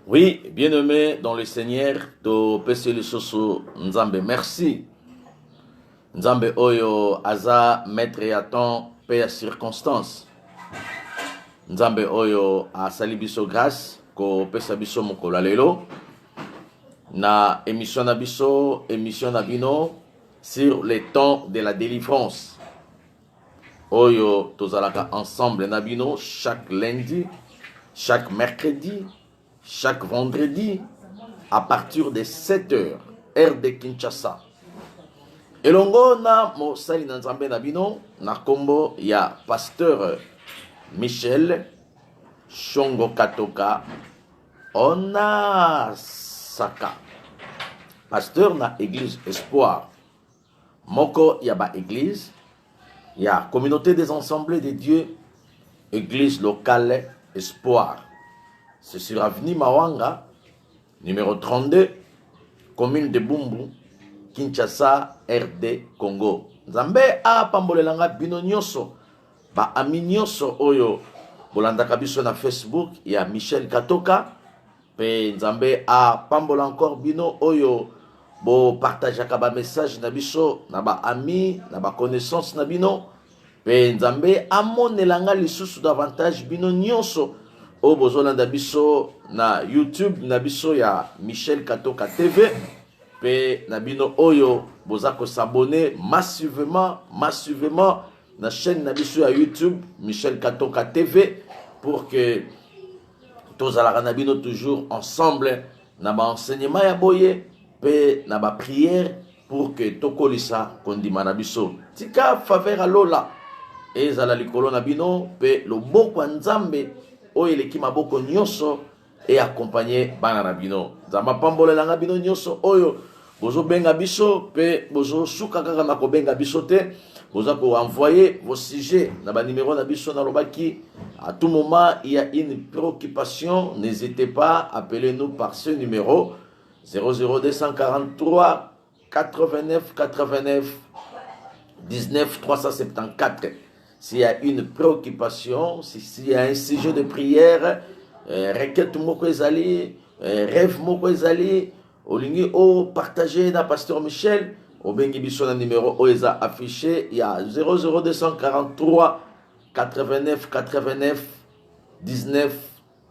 Oui, bien-aimé dans le Seigneur, to pesi lisusu Nzambe, merci. Nzambe oyo aza maître ya temps pe ya circonstance. Nzambe oyo asali biso grâce ko pesa biso mokolo ya lelo na émission na biso, émission na bino sur les temps de la délivrance. Oyo tozalaka ensemble na bino chaque lundi, chaque mercredi, chaque vendredi à partir de 7h, heure de Kinshasa. Elongo na mosali na Nzambe na bino na kombo ya pasteur Michel Shongo Katoka Onasaka. Pasteur na église Espoir. Moko ya ba église ya communauté des ensemblés de Dieu, église locale Espoir. C'est sur avenue Mawanga, numéro 32, commune de Bumbu, Kinshasa, RD, Congo. Nzambe a pambolelanga bino nyonso, ba ami nyonso oyo bolandaka biso na Facebook ya Michel Katoka, pe Nzambe a pambola encore bino oyo bo partageaka ba message na biso na ba ami, na ba connaissance na bino, pe Nzambe amonelanga lisusu davantage bino nyonso o bozolanda biso na YouTube na biso ya Michel Katoka TV, pe na bino oyo boza ko s'abonner massivement na chaîne na biso ya YouTube Michel Katoka TV pour que tozalaka na bino toujours ensemble na ba enseignement ya boye pe na ba prière pour que tokolisa kondima na biso. Tika faveur alola ezala likolo na bino pe loboko Nzambe oyo eleki maboko nyonso et accompagner bana na bino. Nzamba pambolelanga bino nyonso oyo bozo benga biso pe bozo suka kaka na kobenga biso te, bozo ko envoyer vos sujets na ba numéro na biso na lobaki. À tout moment il y a une préoccupation, n'hésitez pas, appelez-nous par ce numéro 00243 89 89 19 374. S'il y a une préoccupation, s'il y a un sujet de prière, requête moko ezali, rêve moko ezali, olingi o partager na pasteur Michel, au bengi biso na numéro oeza affiché, il y a 00243 89 89 19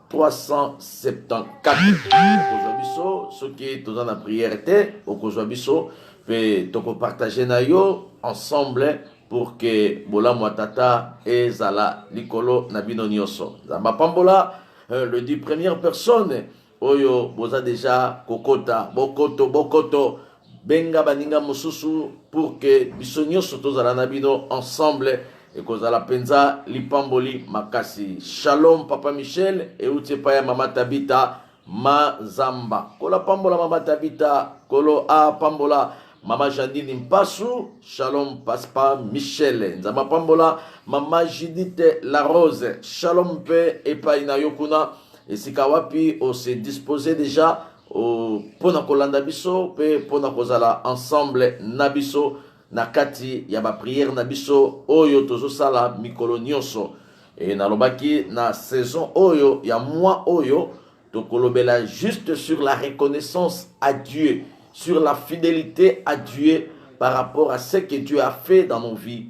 374. Okozwa biso soki toza na prière te, okozwa biso pe toko partager na yo ensemble pour que bola mwatata ezala likolo na bino nyonso. Zamba pambola le dit première personne oyo boza déjà kokota bokoto benga baninga mususu pour que biso nyonso tozala na bino ensemble et kozala penza lipamboli makasi. Shalom papa Michel et utie pa ya mama Tabita Mazamba. Kola pambola mama Tabita, kolo a pambola Mama Jandine Mpasu, shalom Papa Michel. Nzama pambola Mama Judith La Rose, shalom pe epai na yokuna. Esika wapi on s'est disposé déjà pona kolanda biso pe pona kozala ensemble na biso na kati ya ba prière na biso oyo tozo sala mikolo nyonso. Et na lobaki na saison oyo ya mois oyo tokolobela juste sur la reconnaissance à Dieu, sur la fidélité à Dieu par rapport à ce que Dieu a fait dans nos vies,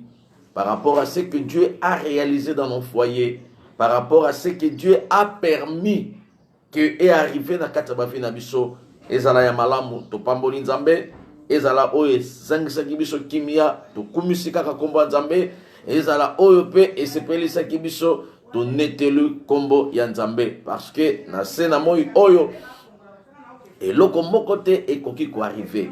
par rapport à ce que Dieu a réalisé dans nos foyers, par rapport à ce que Dieu a permis que est arrivé na kataba vie na biso. Ezala ya malamu to pamboli Nzambe, ezala oyo zangisaki biso kimia to kumisika ka kombo Nzambe, ezala oyo pe esepelisaki biso to netelu kombo ya Nzambe, parce que na sena moi oyo eloko moko te ekoki ko arriver,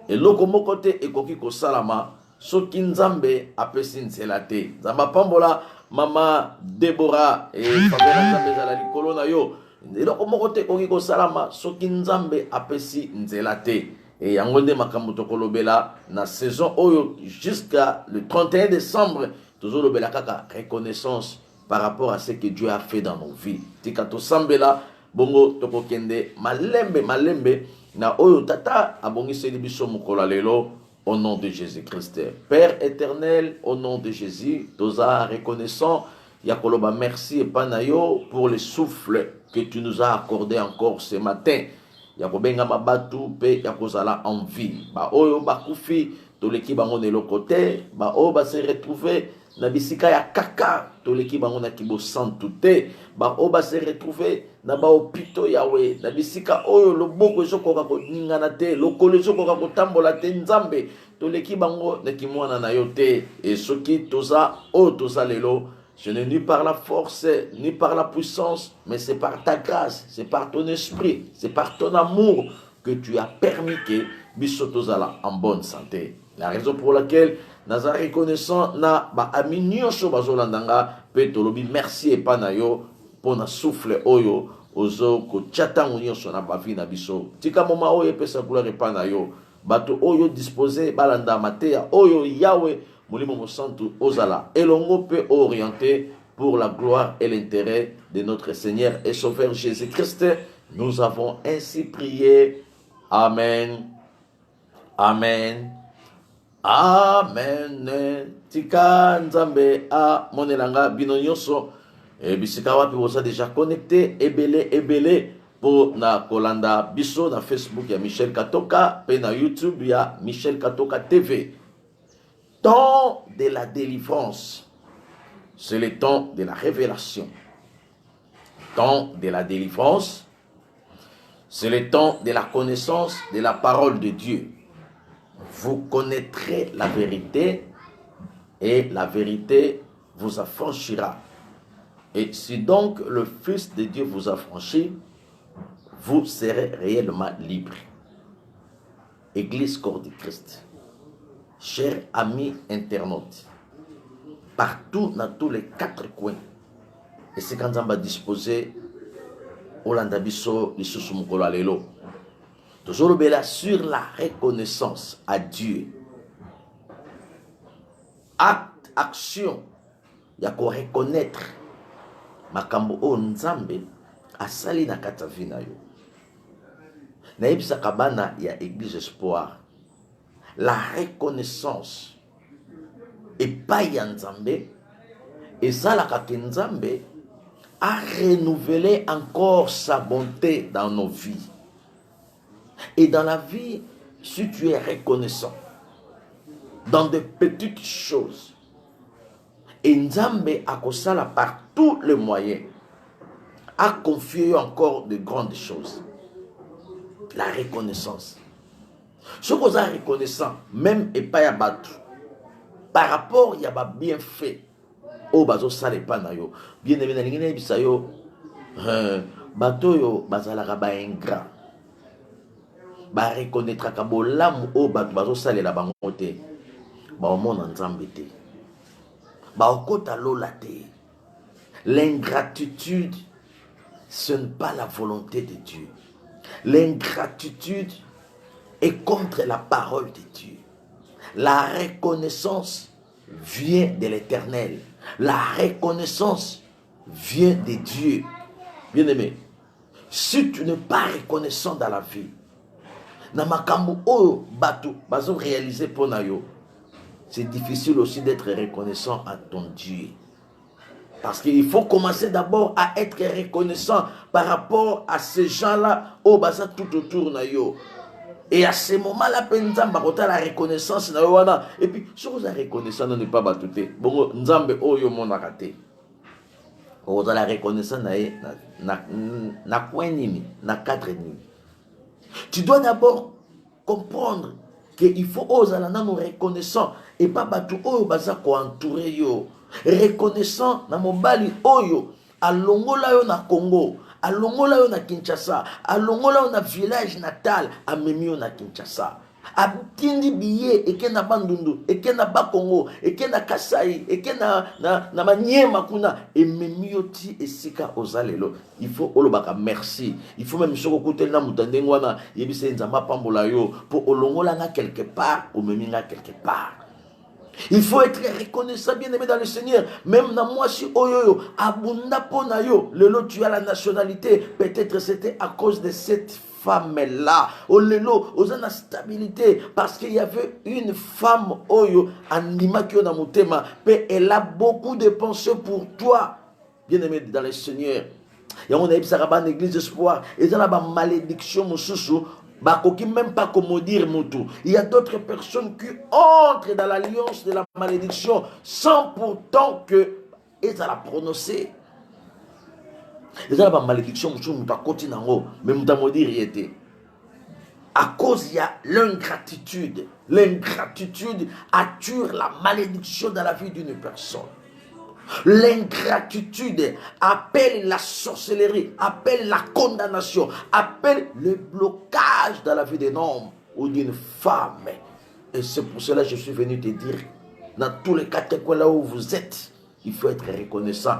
eloko moko te ekoki ko salama soki Nzambe apesi nzela te. Nzamba pambola mama Deborah et Fabien Nzambe ezala likolo na yo, eloko moko te ekoki ko salama soki Nzambe apesi nzela te. Et yango nde makambo tokolobela na saison oyo jusqu'à le 31 décembre tozolobela kaka reconnaissance par rapport à ce que Dieu a fait dans nos vies. Tika to sambela bongo tokokende malembe na oyo tata abongiseli biso mokolo lelo au nom de Jésus-Christ. Père éternel, au nom de Jésus, toza reconnaissant yakoloba merci et panayo pour le souffle que tu nous as accordé encore ce matin. Yakobenga mabatu pe yakozala en vie. Ba oyo bakufi toleki bango ne lokote, ba oyo ba se retrouver na bisika ya kaka toleki bango na kibo santu te, ba oyo ba se retrouver na ba opito yawe na bisika oyo loboko ezokoka koningana te, lokolo ezokoka kotambola te, nzambe toleki bango na kimwana na yo te. Et soki toza oyo toza lelo, ce n'est ni par la force, ni par la puissance, mais c'est par ta grâce, c'est par ton esprit, c'est par ton amour que tu as permis que Bissotozala en bonne santé. La raison pour laquelle naza reconnaissant na ba ami nyonso bazolandanga pe tolobi merci epanayo pona souffle oyo ozo ko chatango nyonso na ba vie na biso. Tika moma oyo pesa gloire epanayo bato oyo disposé balanda mateya oyo Yahweh Molimo Mosantu Ozala elongo pe orienté pour la gloire et l'intérêt de notre Seigneur et Sauveur Jésus-Christ. Nous avons ainsi prié. Amen. Amen. Amen. Tika nzambe a monelanga bino nyonso e bisika wapi boza déjà connecté ebele pour na kolanda biso na Facebook ya Michel Katoka pe na YouTube ya Michel Katoka TV. Temps de la délivrance, c'est le temps de la révélation. Temps de la délivrance, c'est le temps de la connaissance de la parole de Dieu. Vous connaîtrez la vérité et la vérité vous affranchira. Et si donc le Fils de Dieu vous affranchit, vous serez réellement libre. Église Corps du Christ. Chers amis internautes, partout dans tous les 4 coins, et c'est quand on va disposer Olanda biso lisusu mukolo alelo. Toujours bela sur la reconnaissance à Dieu. Acte, action, ya ko reconnaître makambo o nzambe asali na kata vina yo. Na yebisa kabana ya Église Espoir. La reconnaissance et pas Nzambe et ça la Nzambe a renouvelé encore sa bonté dans nos vies. Et dans la vie, si tu es reconnaissant dans de petites choses, et Nzambe a kosala par tous les moyens, a confié encore de grandes choses. La reconnaissance. Ce qu'on a reconnaissant, même et pas battu, par rapport à bien fait, au bazo sale panayo, bien aimé na bisayo, bato yo bazala ba ingrat, ba reconnaître ka bolam o bazo sale la bangote, ba o mon nzambe te, ba okota lola te. L'ingratitude, ce n'est pas la volonté de Dieu. L'ingratitude est contre la parole de Dieu. La reconnaissance vient de l'Éternel. La reconnaissance vient de Dieu. Bien-aimé, si tu n'es pas reconnaissant dans la vie, namakambu oyo batu bazo réaliser pour nayo, c'est difficile aussi d'être reconnaissant à ton Dieu. Parce qu'il faut commencer d'abord à être reconnaissant par rapport à ces gens-là au basa tout autour na yo. Et à ce moment-là, Nzambe a la reconnaissance na yo. Et puis, si vous êtes reconnaissant, ne pas batouter. Bon, Nzambe oyo monakate. Vous avez la reconnaissance na coin nini, na 4 nini. Tu dois d'abord comprendre qu'il faut oser la nous reconnaissant et pas batou oyo basa ko entourer yo. Reconnaissant na mobali oyo alongola yo na Congo, alongola yo na Kinshasa, alongola yo na village natal, amemi yo na Kinshasa. Abtindi biye eke na Bandundu, eke na Bakongo, eke na Kasai, eke na Maniema kuna, ememi yo ti esika ozalelo. Il faut olobaka merci. Il faut même soko kutel na mutandeng wana yebise nzamba pambola yo pour olongola nga quelque part, omemi nga quelque part. Il faut être reconnaissant, bien aimé dans le Seigneur. Même dans moi, si oyoyo, abunda pona yo, lelo tu as la nationalité. Peut-être c'était à cause de cette femme-là. Oh lelo, osana stabilité. Parce qu'il y avait une femme oyo, anima kyo na mutema. Mais elle a beaucoup de pensées pour toi. Bien aimé dans le Seigneur. Et on a dit ça dans l'église espoir. Et ça là ba malédiction mosusu. Bakoki même pas comment dire Moutou. Il y a d'autres personnes qui entrent dans l'alliance de la malédiction sans pourtant que et ça la prononcer. Et ça la malédiction Moutou Mouta continue en haut, mais Mouta maudire y était. À cause il y a l'ingratitude. L'ingratitude attire la malédiction dans la vie d'une personne. L'ingratitude appelle la sorcellerie, appelle la condamnation, appelle le blocage dans la vie d'un homme ou d'une femme. Et c'est pour cela que je suis venu te dire, dans tous les cas, là où vous êtes, il faut être reconnaissant.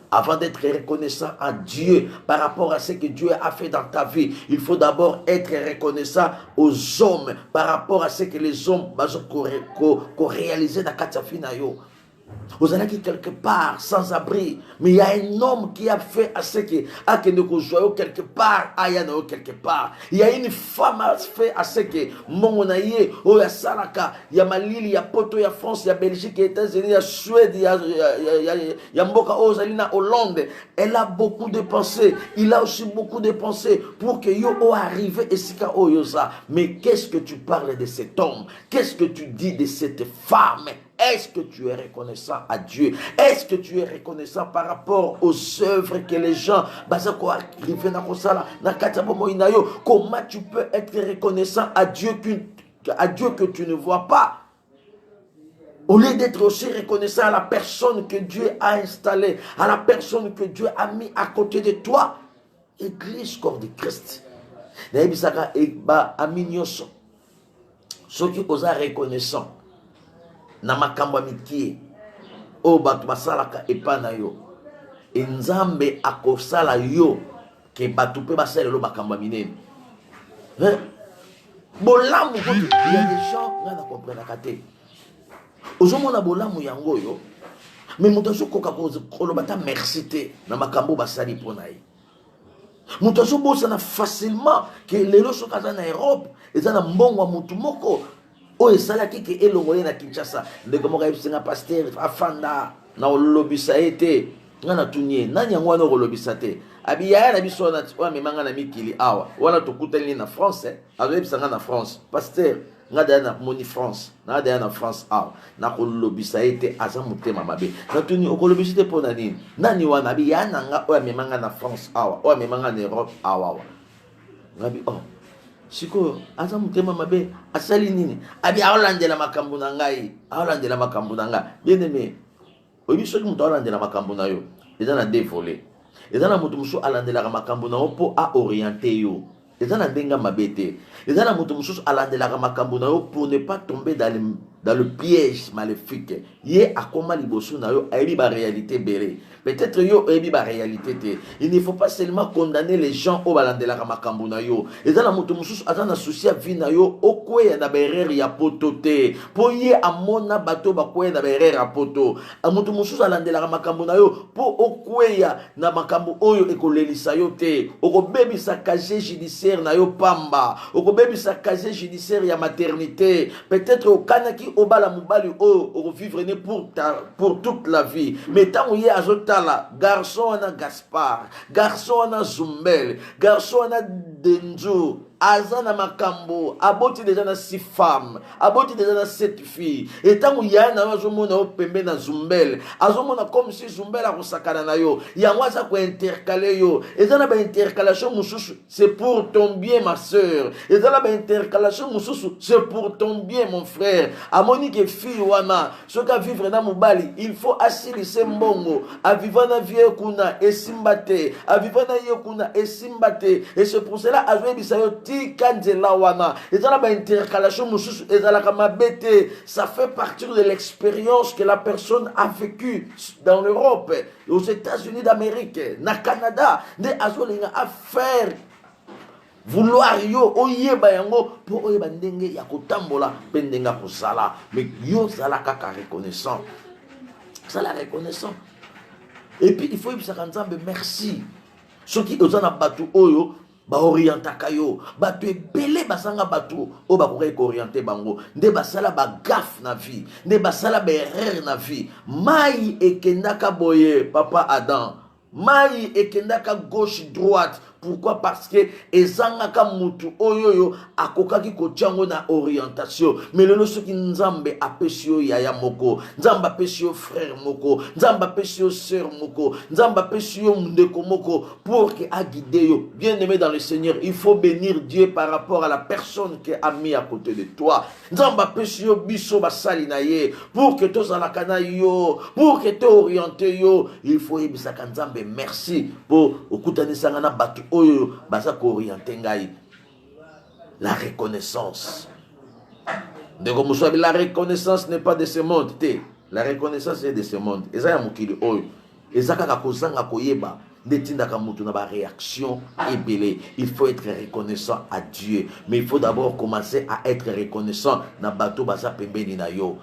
Avant d'être reconnaissant à Dieu par rapport à ce que Dieu a fait dans ta vie, il faut d'abord être reconnaissant aux hommes par rapport à ce que les hommes ont réalisé dans ta vie. Vous allez quelque part sans abri, mais il y a un homme qui a fait à ce que nous joyons quelque part, quelque part. Il y a une femme qui a fait à ce que mon aïe, il y a Salaka, il y a Malili, il y a Poto, il y a France, il y a Belgique, il y a États-Unis, il y a Suède, il y a Mboka Ozalina, Hollande. Elle a beaucoup de pensées. Il a aussi beaucoup de pensées pour que yo arrive et sika oyosa. Mais qu'est-ce que tu parles de cet homme? Qu'est-ce que tu dis de cette femme? Est-ce que tu es reconnaissant à Dieu? Est-ce que tu es reconnaissant par rapport aux œuvres que les gens comment tu peux être reconnaissant à Dieu que tu ne vois pas? Au lieu d'être aussi reconnaissant à la personne que Dieu a installée, à la personne que Dieu a mis à côté de toi, Église corps de Christ. Ceux qui osent reconnaissant na makambo mikie o batu basalaka epa na yo nzambe akosala yo ke batu pe basala lo makambo minene bolamu ko il y a des gens na comprendre kate ozomona bolamu yango yo mais muto sokoka ko lo bata merci te na makambo basali pona yi muto so bosana facilement que lelo sokaza na Europe ezana mbongo mutu moko o esalaki ke elongole na Kinshasa ndeko moko yebisenga pasteur afanda na olobisa ete ngana tunie nani yango wana olobisa te abiya na biso na wa memanga na mikili awa wala tokutani na France azobisanga na France pasteur ngada na moni France ngada na France awa na kolobisa ete aza mutema mabe na tuni okolobisa te pona nini nani wana abiya na nga wa memanga na France awa wa memanga na Europe awa ngabi oh siko aza mutema mabe asali nini abi aolandela makambo na ngai aolandela makambo na ngai bien aimé obiso ki muto aolandela makambo na yo eza na dévolé eza na mutu musu alandela makambo na yo po a orienter yo eza na ndenga mabe te eza na mutu musu alandela makambo na yo pour ne pas tomber dans le piège maléfique ye akoma liboso na yo ayebi ba réalité béré peut-être yo ayebi ba réalité te. Il ne faut pas seulement condamner les gens au balandela makambo na yo eza na mutu musu azana souci vie na yo okwe na berere ya poto te po ye amona bato bakwe na berere ya poto mutu musu alandela makambo na yo po okwe na makambo oyo ekolelisa yo te okobebisa casier judiciaire na yo pamba okobebisa casier judiciaire ya maternité peut-être okanaki obala mobali o vivre ne pour toute la vie mais tant y azotala garçon na Gaspard garçon na Zumbel garçon na Denzo azana makambo aboti déjà na 6 femmes aboti déjà na 7 filles et tant y a na azomona opembe na Zumbel azomona comme si Zumbel a kosakana na yo yango aza ko intercaler yo ezana ba intercalation mususu c'est pour ton bien ma sœur ezana ba intercalation mususu c'est pour ton bien mon frère amoni ke fille wana soka vivre na mobali il faut asilise mbongo a vivre na vie kuna esimbate a vivre na ye kuna esimbate et c'est pour cela azwe bisayo kanzela wana ezala ba intercalation mususu ezala kama bete ça fait partie de l'expérience que la personne a vécu dans l'Europe aux États-Unis d'Amérique na Canada de azolinga à faire vouloir yo oyeba yango po oyeba ndenge ya kotambola pe ndenga kosala mais yo zala kaka reconnaissant ça la reconnaissant et puis il faut yebisaka nzambe merci soki ozana batu oyo ba orientaka yo bato ebele basanga bato o bakoki orienter bango nde basala ba gaffe na vie nde basala ba erreur na vie mai ekendaka boye papa Adam mai ekendaka gauche droite. Pourquoi? Parce que ezangaka mutu oyoyo akokaki kotiango na orientation. Mais lelo soki nzambe apesi yo yaya moko, nzambe apesi yo frère moko, nzambe apesi yo sœur moko, nzambe apesi yo ndeko moko pour que a guider yo. Bien-aimé dans le Seigneur, il faut bénir Dieu par rapport à la personne qui a mis à côté de toi. Nzambe apesi yo biso basali na ye pour que tozalaka na yo, pour que to orienté yo. Il faut yebisaka nzambe merci pour okutanisanga na batu oyo baza ko orienter ngai. La reconnaissance. La reconnaissance n'est pas de ce monde. La reconnaissance est de ce monde. Eza ya mokili oyo. Eza kaka kozanga koyeba ndetindaka mutu na ba réaction ebele. Il faut être reconnaissant à Dieu, mais il faut d'abord commencer à être reconnaissant na bato baza pembeni na yo.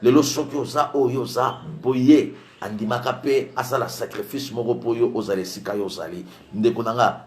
Lelo soki oza oyo za boye andimaka pe asala sacrifice moko po yo ozali sika yo ozali. Ndeko nanga,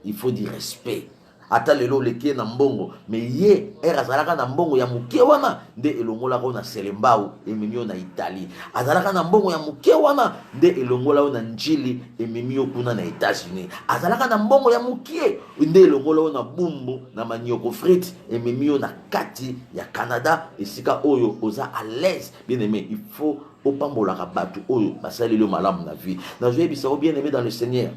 il faut du respect. Ata lelo leki na mbongo, mais ye azalaka na mbongo ya muke wana nde elongola ko na Selembao ememio na Italie. Azalaka na mbongo ya muke wana nde elongola ko na njili ememio kuna na États-Unis. Azalaka na mbongo ya muke nde elongola ko na bumbu na manioko frites ememio na kati ya Canada esika oyo oza à l'aise. Bien aimé, il faut opambolaka batu oyo basali le malamu na vie. Na joie bisao bien aimé dans le Seigneur.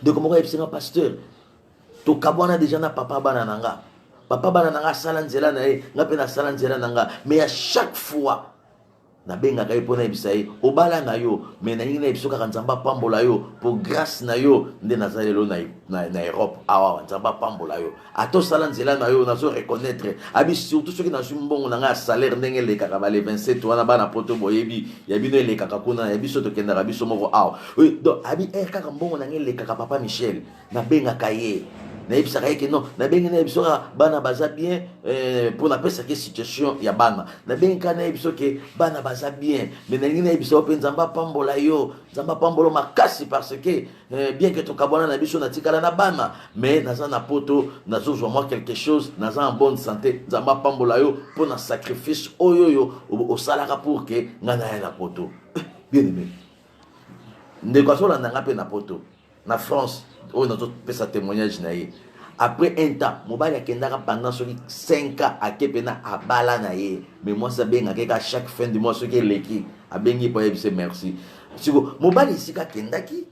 De comment est pasteur? To kabwana déjà na papa bana nanga. Papa bana nanga sala nzela na ye, nga pe na sala nzela nanga. Mais à chaque fois na benga ka ipona bisaye, obala na yo, mais na ngina biso ka nzamba pambola yo, pour grâce na yo nde nazalelo na Europe. Awa nzamba pambola yo. Ato sala nzela na yo nazo reconnaître. Abi surtout ceux qui na mbongo nanga salaire ndenge le kaka ba le 27 wana bana poto boyebi, ya bino le kaka kuna, ya biso to kenda biso moko awa. Oui, donc abi kaka mbongo nanga le kaka papa Michel, na benga ka ye. Na yebisaka yeke non na bengi na yebiso bana baza bien pour na pesa ke situation ya bana na bengi kana yebiso ke bana baza bien mais na ngina yebiso pe nzamba pambola yo nzamba pambola makasi parce que bien que to kabona na biso na tikala na bana mais naza na poto nazo zo moi quelque chose naza en bonne santé nzamba pambola yo pour na sacrifice oyoyo au salaka pour que ngana ya na poto bien aimé ndeko so la nanga pe na poto na France. On a fait témoignage. Après un temps, mobile a pendant 5 ans à Kepena à Balanaye. Mais moi, ça bien à chaque fin du mois, ce qui est l'équipe. A Bengi pour dire merci. Si vous, mobile ici, Kendaki,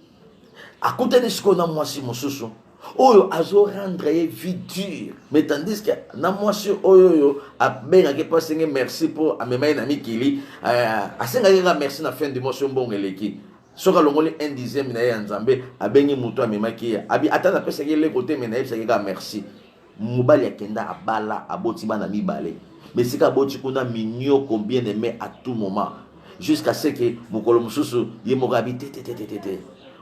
à côté de ce qu'on a, moi, si mon sous. Oyo azo rendre vie dure. Mais tandis que na moi sur oyo a benga ke pas merci pour a mema na mikili. A senga merci na fin du mois sur bon l'équipe. Soka longoli 1/10 na ya nzambe abengi mutu amemaki abi atana pesa ke le côté mais na yebisa ke merci mobali akenda abala aboti bana mibale mais sika boti kuna minyo combien de mais à tout moment jusqu'à ce que mokolo mususu ye mokabite tete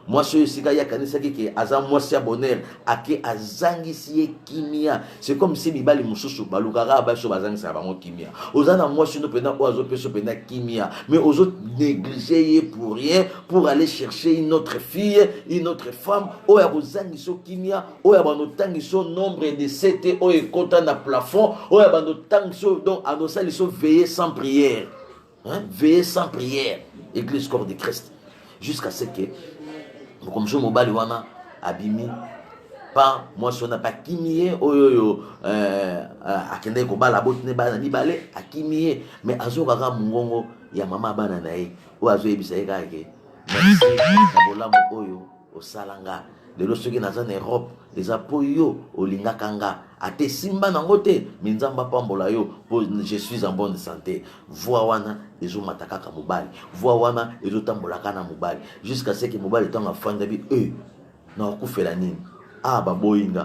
moi ce sika ya kanisa ke aza moi sia bonheur ake azangisi kimia. C'est comme si mibali mususu balukaka ba so bazangisa bango kimia ozana moi sino pena ozo peso pena kimia mais ozo négliger pour rien pour aller chercher une autre fille une autre femme oya bozangiso kimia oya bano tangiso nombre de 7 oya kota na plafond oya bano tangiso donc anosali so veiller sans prière, hein, veiller sans prière, église corps de Christ, jusqu'à ce que comme je mobile wana abimi pas moi si on n'a pas kimie oyoyo akende ko bala botne bana ni balé akimie mais azokaka mungongo ya mama bana nae o azo ebisa ekake merci na bolamu oyo osalanga lelo soki naza na Europe les apoyo olinga kanga ate simba nango te minzamba pambola yo je suis en bonne santé voix wana ezo matakaka mobali voix wana ezo tambolaka na mobali jusqu'à ce que mobali tanga fanda bi na kufela nini baboyinga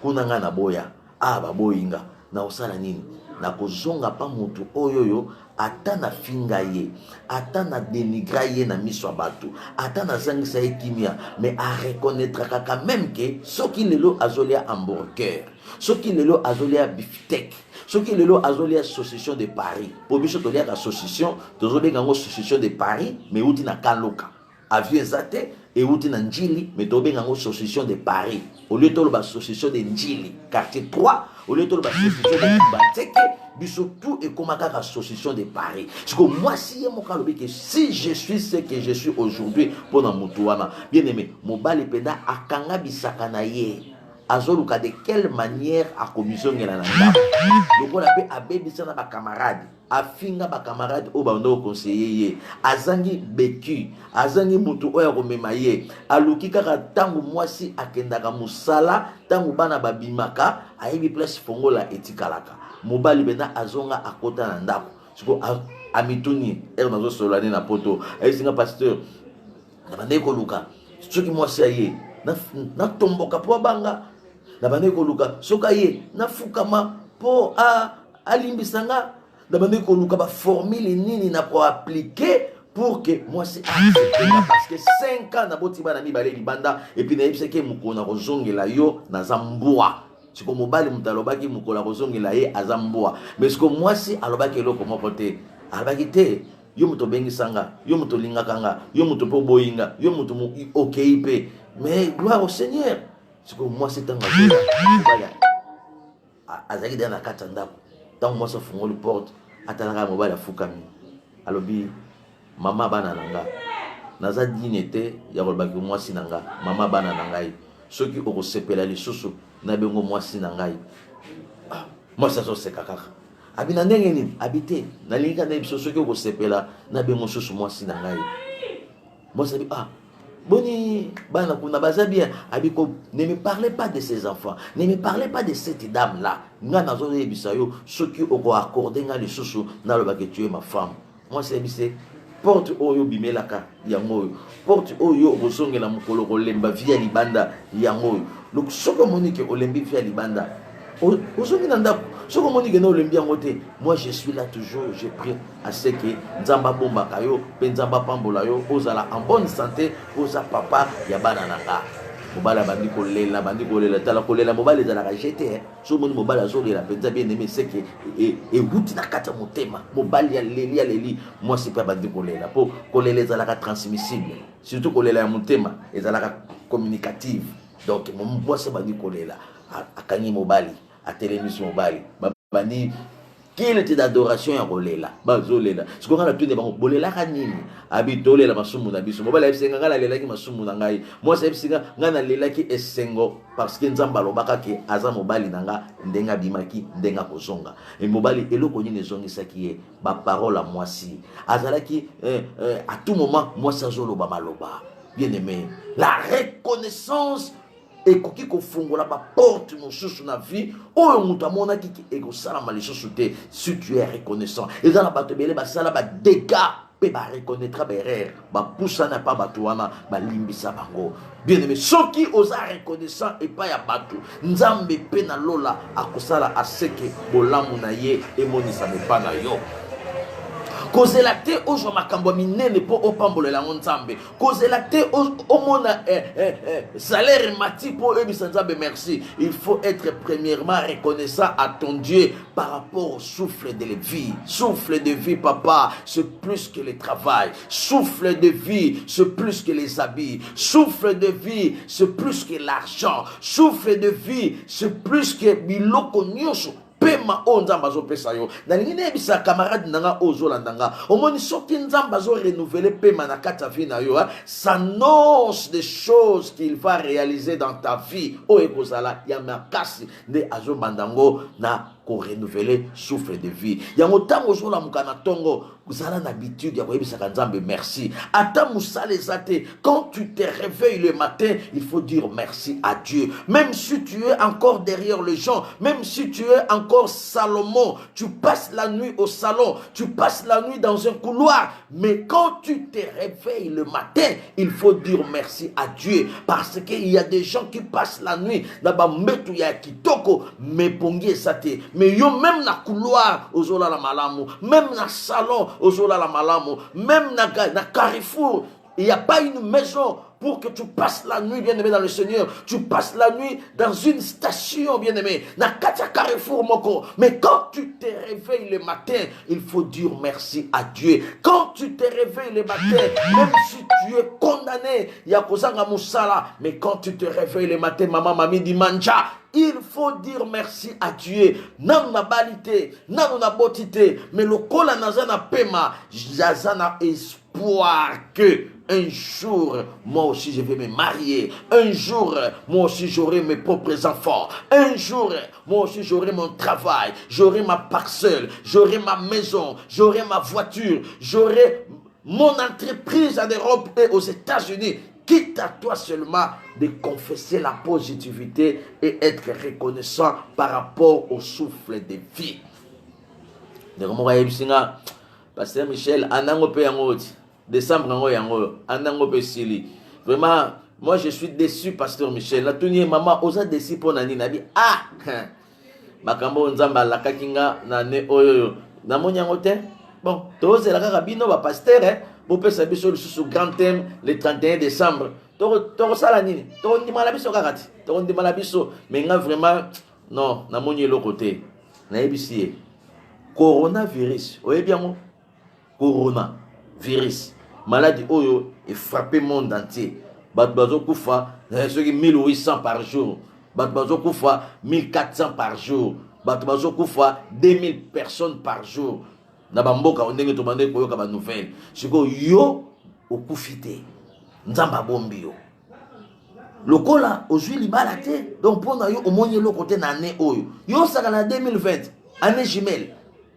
kuna nga na boya baboyinga na osala nini na kozonga pa mutu oyoyo ata na finga ye ata na dénigra ye na miso abatu ata na zangisa ye kimia mais a reconnaître kaka même que soki lelo azolia hamburger soki lelo azolia beefsteak soki lelo azolia saucisson de Paris po biso tolia ka saucisson tozobenga ngo saucisson de Paris mais uti na kaloka avion zate et où tu njili mais to benga association de Paris au lieu de l'association de njili quartier 3 au lieu de l'association de Bateke biso tout et comme association de Paris parce que moi si mon kalobi que si je suis ce que je suis aujourd'hui pour na mutuana bien aimé mobali penda akanga bisaka na ye azoluka de quelle manière a commission ngela na ndako donc on appelle abebisa na ba camarade afinga ba camarade o ba ndo conseiller ye azangi beku azangi mutu oya komema ye aluki kaka tangu mwasi akendaka musala tangu bana babimaka ayebi place fongola etikalaka mobali bena azonga akota na ndako siko amituni nazo solane na poto ayisinga pasteur na bande ko luka soki mwasi aye na tomboka po banga na bande ko luka soka ye na fukama po alimbisanga na bande ko luka ba formule nini na ko appliquer pour que moi c'est parce que 5 ans na botiba na mibale libanda et puis na yebise ke mukona ko zongela yo na zambua siko mobali mutalobaki mukola ko zongela ye azambua mais siko moi si alobaki loko mo pote alobaki te yo muto bengisanga yo muto lingakanga yo muto po boyinga yo muto okeipe mais gloire au Seigneur siko moi c'est tanga mobali azaki dans la katanda tant moi ça fungoli porte atalaka mobali afukami alobi mama bana nanga naza dinete ya kolobaki mwasi nanga mama bana nangai soki okosepela lisusu na bengo mwasi nangai mwasi azoseka kaka abina ndenge nini abite nalinga na biso soki okosepela na bengo susu mwasi nangai mwasi abi boni bana kuna bazabia abiko ne me parlez pas de ces enfants ne me parlez pas de cette dame là nga nazo yebisa yo soki oko accorder nga lisusu na lobaki tu es ma femme moi c'est bise porte oyo bimelaka yango porte oyo bosongela mukolo kolemba via libanda yango donc soko monique olembi via libanda osongi na ndako soko monique na olembi yango te moi je suis là toujours je prie à ce que nzamba bomba kayo pe nzamba pambola yo ozala en bonne santé oza papa ya bana nanga mobala bandi kolela tala kolela mobala ezalaka jete so moni mobala azolela mpenza bien aimé c'est que ewuti na kati ya motema mobali ya leli moi c'est pas bandi kolela po kolela ezalaka transmissible surtout kolela ya motema ezalaka communicative donc moi c'est bandi kolela akangi mobali atelemisi mobali bandi kilte d'adoration ya kolela bazolela siko ngala tune bango bolela kanini abitolela masumu na biso mobala esenga ngala lelaki masumu na ngai moi c'est esenga ngana lelaki esengo parce que nzamba lobaka ke aza mobali nanga ndenga bimaki ndenga kozonga et mobali eloko nini zongisaki ye ba parole à mwasi azalaki à tout moment mwasi azoloba maloba bien aimé la reconnaissance ekoki kofungola ba porte mosusu na vie oyo mutu amonaki ki ekosalama lisusu te si tu es reconnaissant eza na bato ebele basala ba dégâts pe ba reconnaîtra ba erreur ba pusana pa bato wana balimbisa bango bien aimé soki oza reconnaissant epai ya bato nzambe pe na lola akosala aseke bolamu na ye emonisa mepa na yo kozela te ozo makambo minene po opambolela nzambe kozela te omona salaire mati po ebisa nzambe merci il faut être premièrement reconnaissant à ton Dieu par rapport au souffle de la vie papa c'est plus que le travail souffle de vie c'est plus que les habits souffle de vie c'est plus que l'argent souffle de vie c'est plus que biloko nyonso pema o nzamba zo pesa yo na lingine ebisa camarade nanga ozolanda nga omoni soki nzamba zo renouveler pema na kata vie na yo ça annonce des choses qu'il va réaliser dans ta vie o ekozala ya makasi nde azo bandango na ko renouveler souffle de vie yango tango zo la mukana tongo uzala na habitude ya koyebisa nzambe merci ata musale zate quand tu te réveilles le matin il faut dire merci à Dieu même si tu es encore derrière les gens même si tu es encore Salomon tu passes la nuit au salon tu passes la nuit dans un couloir mais quand tu te réveilles le matin il faut dire merci à Dieu parce qu'il y a des gens qui passent la nuit na ba mbetu ya kitoko mais pongi esate mais yo même na couloir ozola la malamu même na salon ozola la malamu même na Carrefour il n'y a pas une maison pour que tu passes la nuit, bien-aimé, dans le Seigneur. Tu passes la nuit dans une station, bien-aimé. Na katia carrefour moko. Mais quand tu te réveilles le matin, il faut dire merci à Dieu. Quand tu te réveilles le matin, même si tu es condamné, yakozanga musala, mais quand tu te réveilles le matin, maman, mami, di manja, il faut dire merci à Dieu. Nan na balite, nan na botite, mais le kola nazana pema, jazana espoir que un jour, moi aussi je vais me marier. Un jour, moi aussi j'aurai mes propres enfants. Un jour, moi aussi j'aurai mon travail. J'aurai ma parcelle. J'aurai ma maison. J'aurai ma voiture. J'aurai mon entreprise en Europe et aux États-Unis. Quitte à toi seulement de confesser la positivité et être reconnaissant par rapport au souffle de vie. Pasteur Michel, décembre, vraiment, moi je suis déçu, Pasteur Michel. La tournée maman, osa déçu pour nani nabi. Ah, makambo nzamba la kakinga nane oyo. Namoni yangote. Bon, tous les rabino ba pasteur, pour faire sa biso sous grand thème le 31 décembre. Toro sala nini? Toro ndi malabiso kakati. Toro ndi malabiso, mais nga vraiment non, namoni l'autre côté. Na ebisi coronavirus. Oye bien mo? Coronavirus. Maladie oyo est frappé le monde entier. Batbazo koufa, ceux qui 1800 par jour. Batbazo koufa 1400 par jour. Batbazo koufa 2000 personnes par jour. Nabamboka ondenge to bande koyoka ba nouvelle. Siko yo okufite. Nzamba bombi yo. Lokola ozwi libala te. Donc pona yo omoni lo côté na année oyo. Yo saka na 2020, année jumelle.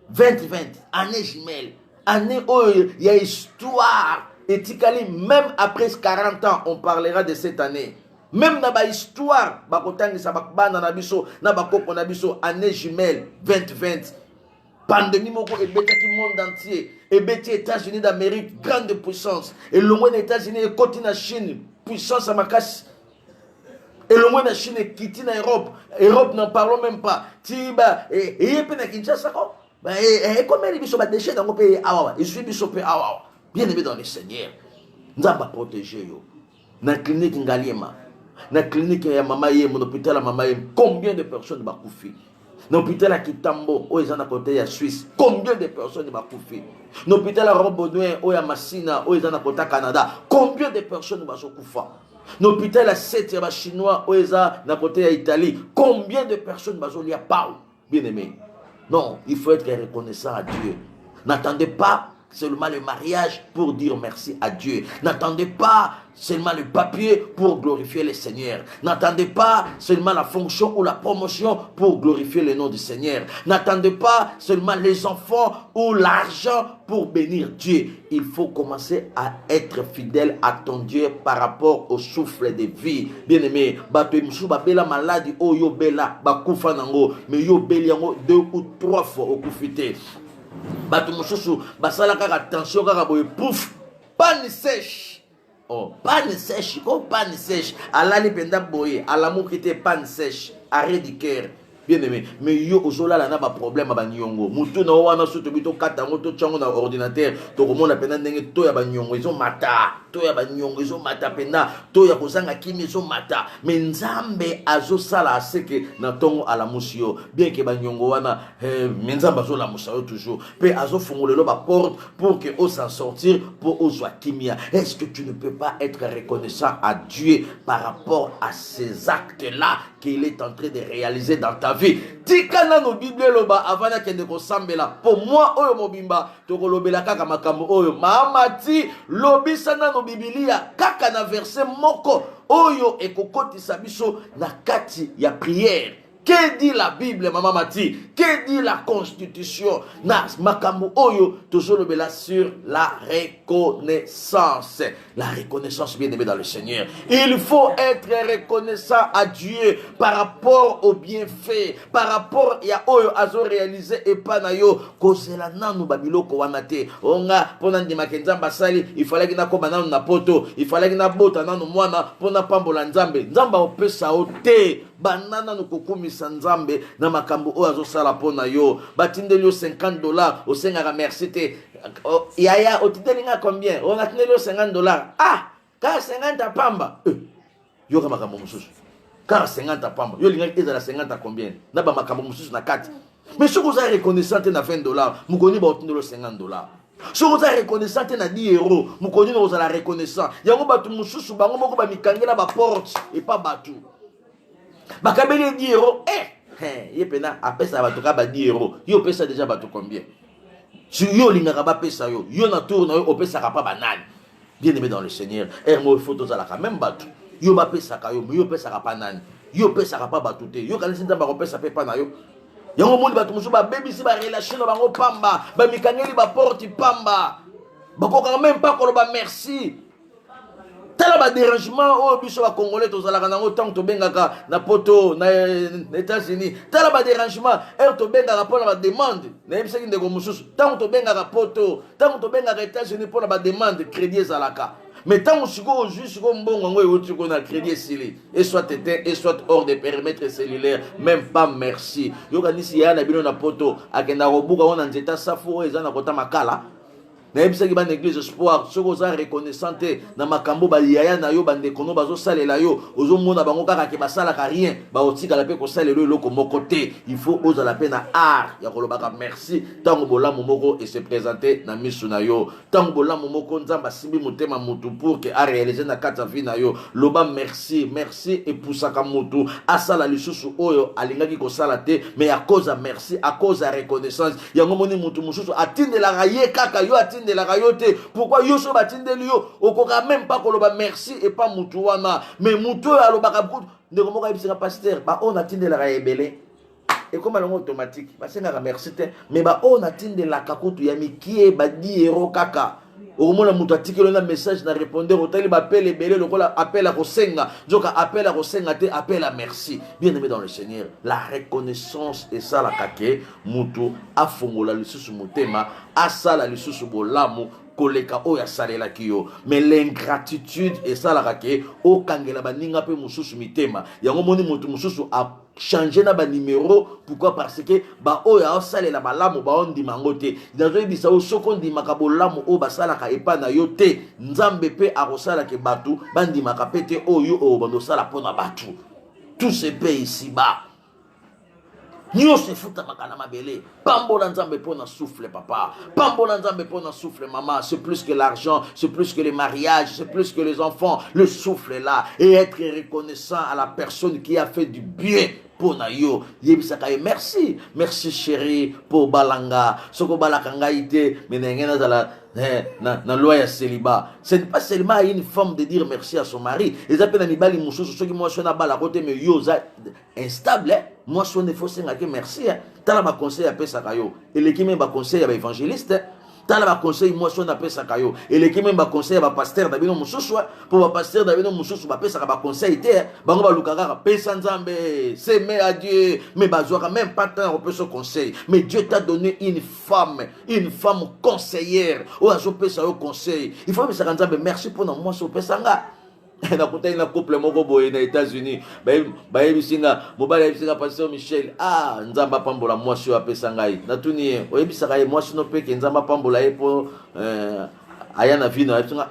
2020, année jumelle. Année où il y a histoire. Et tikali, même après 40 ans, on parlera de cette année. Même dans la histoire, bakotangi sa bakbana na biso, na bakoko na biso, année jumelle 2020. Pandémie moko ebetaki monde entier. Ebeti États-Unis d'Amérique, grande puissance. Et le moins des États-Unis et côté na Chine, puissance à makasi. Et le moins de Chine et quitte na Europe. Europe n'en parlons même pas. Tiba et yepena Kinshasa ko. Et comme les biso ba déchets dans mon pays awa. Et suis biso pe awa. Bien aimé dans le Seigneur. Nzamba protéger yo. Na clinique ngaliema. Na clinique ya mama ye, mon hôpital ya mama ye, combien de personnes ba koufi? Na hôpital ya Kitambo, o ezana côté ya Suisse, combien de personnes ba koufi? Na hôpital ya Robodouin, o ya Massina, o ezana côté Canada, combien de personnes ba so koufa? Na hôpital ya 7 ya ba chinois, o ezana na côté ya Italie, combien de personnes ba so lia pau? Bien aimé. Non, il faut être reconnaissant à Dieu. N'attendez pas seulement le mariage pour dire merci à Dieu. N'attendez pas seulement le papier pour glorifier le Seigneur. N'attendez pas seulement la fonction ou la promotion pour glorifier le nom du Seigneur. N'attendez pas seulement les enfants ou l'argent pour bénir Dieu. Il faut commencer à être fidèle à ton Dieu par rapport au souffle de vie. Bien-aimé, bato msou ba bela maladie o yo bela ba kufa nango, mais yo beli yango 2 ou 3 fois au kufité. Bato mosusu basala kaka attention kaka boye pouf, panne sèche. Oh, panne sèche, ko panne sèche. Alali penda boye, alamu kite panne sèche, arrêt du cœur. Bien aimé, mais yo ozola la na ba problème ba nyongo. Mutu na wana so to bito kata ngo to chango na ordinateur, to komona penda ndenge to ya ba nyongo izo mata, to ya ba nyongo izo mata penda, to ya kozanga kimi izo mata. Mais Nzambe azo sala seke na tongo ala musio, bien que ba nyongo wana Nzambe azo la musayo toujours. Pe azo fongolelo ba porte pour que o s'en sortir pour o soit kimia. Est-ce que tu ne peux pas être reconnaissant à Dieu par rapport à ces actes-là qu'il est en train de réaliser dans ta vie? Tikana no Bible loba avana kende ko sambela. Pour moi oyo mobimba to ko lobela kaka makambo oyo mamati lobisana no Biblia kaka na verset moko oyo ekokotisa biso na kati ya prière. Que dit la Bible, Maman Mati? Que dit la Constitution? Na makambo oyo tozolobela sur la reconnaissance. La reconnaissance, bien aimé dans le Seigneur. Il faut être reconnaissant à Dieu par rapport aux bienfaits, par rapport à oyo azo réalisé et pas na yo kozela nanu babiloko wanate. Onga pona ndima kenzamba sali, il fallait que na koma nanu na poto, il fallait que na bota nanu mwana pona pambola nzambe. Nzamba opesa ote banana no kokumi sanzambe na makambo o azosala pona yo batindeli yo $50 osengaka merci te yaya otindelinga combien on atindeli yo $50 ah car 50 pamba yo ka makambo mususu car 50 pamba yo linga ezala 50 combien na ba makambo mususu na kati mais si vous avez reconnaissant na $20 mukoni ba otindelo $50 si vous avez reconnaissant na 10 euros mukoni no za la reconnaissant yango batu mususu bango moko ba mikangela ba porte et pas batu bakabeli 10 euros ye pena apesa batu ka ba 10 euros yo pesa déjà batu combien si yo linga ba pesa yo na tour na yo opesa ka pa banani bien aimé dans le Seigneur ermo photo za la ka même batu yo ba pesa ka yo mais yo pesa ka pa nani yo pesa ka pa batu te yo kanisi nzamba ko pesa pe pa na yo yango moni batu musu ba bebisi ba relation na bango pamba ba mikangeli ba porte pamba bakoka même pas koloba merci tala ba dérangement o biso ba congolais tozalaka nango tant to bengaka na poto na États-Unis tala ba dérangement to bengaka pour la demande na yebisaki ndeko mususu tant to bengaka poto tant to bengaka États-Unis pour la demande crédit ezalaka mais tant que siko juste comme mbongo ngo yoti ko na crédit sili et soit éteint et soit hors de périmètre cellulaire même pas merci yo kanisi ya na bino na poto akenda kobuka ona nzeta safu ezana kota makala na yebisaki ba église espoir soko za reconnaissante na makambo ba yaya na yo bande kono bazo salela yo ozo mona bango kaka ke basala ka rien ba otika la pe ko salela yo loko mokote il faut oza la pe na art ya kolobaka merci tango bolamu moko et se présenter na misu na yo tango bolamu moko nzamba simbi motema mutu pour que a réaliser na kata vie na yo loba merci merci et poussaka mutu asala lisusu oyo alingaki ko sala te mais à cause de merci à cause de reconnaissance yango moni mutu mususu atindela raye kaka yo de la rayote pourquoi yo so batindeli yo okoka même pas koloba merci et pas mutu wana mais mutu alobaka beaucoup de komoka bisika pasteur ba on atinde la rayebele et comme alongo automatique ba senga merci te mais ba on atinde la kakutu ya mikie ba 10 euros kaka okomona mutu atikelo na message na répondeur otali ba appel ebele lokola appel à kosenga joka appel à kosenga te appel à merci bien aimé dans le Seigneur la reconnaissance et ça la kake mutu afongola lisusu mutema asala lisusu bolamu koleka oya salela kiyo mais l'ingratitude et ça la kake o kangela baninga pe mususu mitema yango moni mutu mususu a changer na ba numéro pourquoi parce que ba oya salela malamu ba ondi mangote dazo bisa o soko ndi makabolamu o basala ka epa na yo te nzambe pe akosala ke batu bandi makapete oyo o bando sala pona batu tout se paye ici bas Nyo se futa makana mabele. Pambola nzambe pona souffle papa. Pambola nzambe pona souffle maman. C'est plus que l'argent, c'est plus que les mariages, c'est plus que les enfants. Le souffle est là. Et être reconnaissant à la personne qui a fait du bien. Pona yo. Yebisakaye. Merci. Merci chérie pour balanga. Soko balakanga ite. Menengena zala. Na loi ya célibat. Ce n'est pas seulement à une femme de dire merci à son mari. Les appels à Nibali Moussou, ceux qui m'ont choisi à bala côté, mais yo, instable. Moi, je suis faut que merci. T'as la conseil à Pesakayo. Et l'équipe même conseil à l'évangéliste. T'as la conseil, moi, je suis à Pesakayo. Et l'équipe même conseil à pasteur David Moussou. Pour pasteur David Moussou, bah Pesaka conseil. Bango Lukara, Pesanzambe, c'est mais à Dieu. Mais Bazoura, même pas tant, on peut se conseil. Mais Dieu t'a donné une femme conseillère. Ou à Pesao conseil. Il faut que ça merci pour moi, sur Pesanga. Na kuta ina couple moko boye na États-Unis ba yebisinga mobala yebisinga pasteur Michel nzamba pambola mwasi yo apesa ngai natuni oyebisaka ye mwasi no peke nzamba pambola ye po aya na vino yebisinga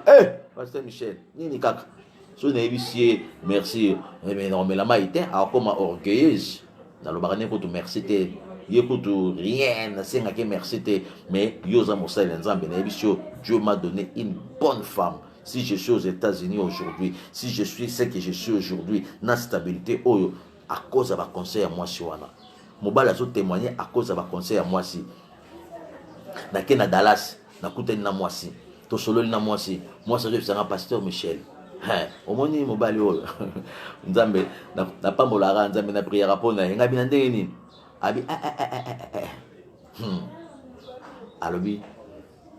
pasteur Michel nini kaka so na yebisie merci mais non mais la maïté a comme orgueilleuse na lo bakane ko tu merci te yekutu rien senga ke merci te mais yoza mosala nzambe na yebisio Dieu m'a donné une bonne femme. Si je suis aux États-Unis aujourd'hui, si je suis ce que je suis aujourd'hui, na stabilité, à cause de ma conseil à moi, si wana. Mobile a témoigné à cause de ma conseil à moi, si. Na kena Dallas, na kuten na moi, si. To solo na moi, si. Moi, ça c'est un pasteur Michel. Au moins, mobile, nzambe, na pambolara, nzambe, na prière à pona, ngabi na ndeni. Abi, alobi,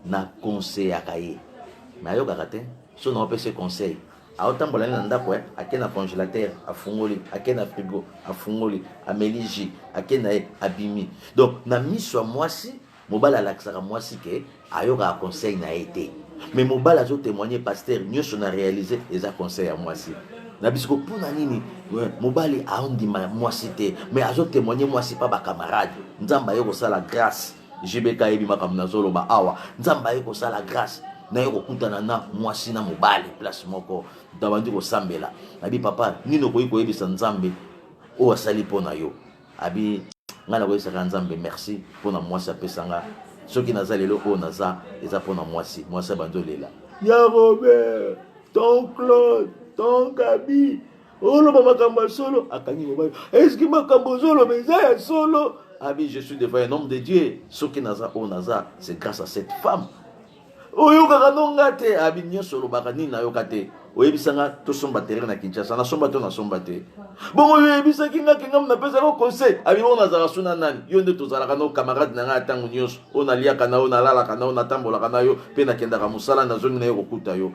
na conseil à kaye. Mais ayo kakate so na opese conseil a otambola na ndako akena congélateur afungoli akena frigo afungoli ameliji akena abimi donc na miso mwasi mobala laksaka mwasi ke ayo ka conseil na été mais mobala zo témoigner pasteur nyoso na réaliser eza conseil à mwasi na bisiko pona nini mobali aondi mwasi te mais azo témoigner mwasi pa ba camarade nzamba yo ko sala grâce JBK ebi makamna zolo ba awa nzamba yo ko sala grâce na yo kokutana na mwasi na mobali place moko tabandi kosambela abi papa nino koyi koyebisa nzambe o asali pona yo abi ngana koyesaka nzambe merci pona mwasi apesanga soki naza lelo oyo naza eza pona mwasi abandolela ya Robert ton Claude ton Gabi oloba makambo ya solo akangi mobali est-ce que makambo solo mais eza ya solo abi je suis devant un homme de Dieu soki naza oyo naza c'est grâce à cette femme oyokaka nonga te abi nyonso olobaka nini nayoka te oyebisanga tosomba terrain na Kinshasa nasomba to nasomba te bongo oyebisaki nga kenga napesaka conseil abi bongo nazala suna nani yo nde tozalaka no camarade na nga ntango nyonso oyo naliaka na yo nalalaka na yo natambolaka na yo mpe nakendaka mosala nazongi na yo kokuta yo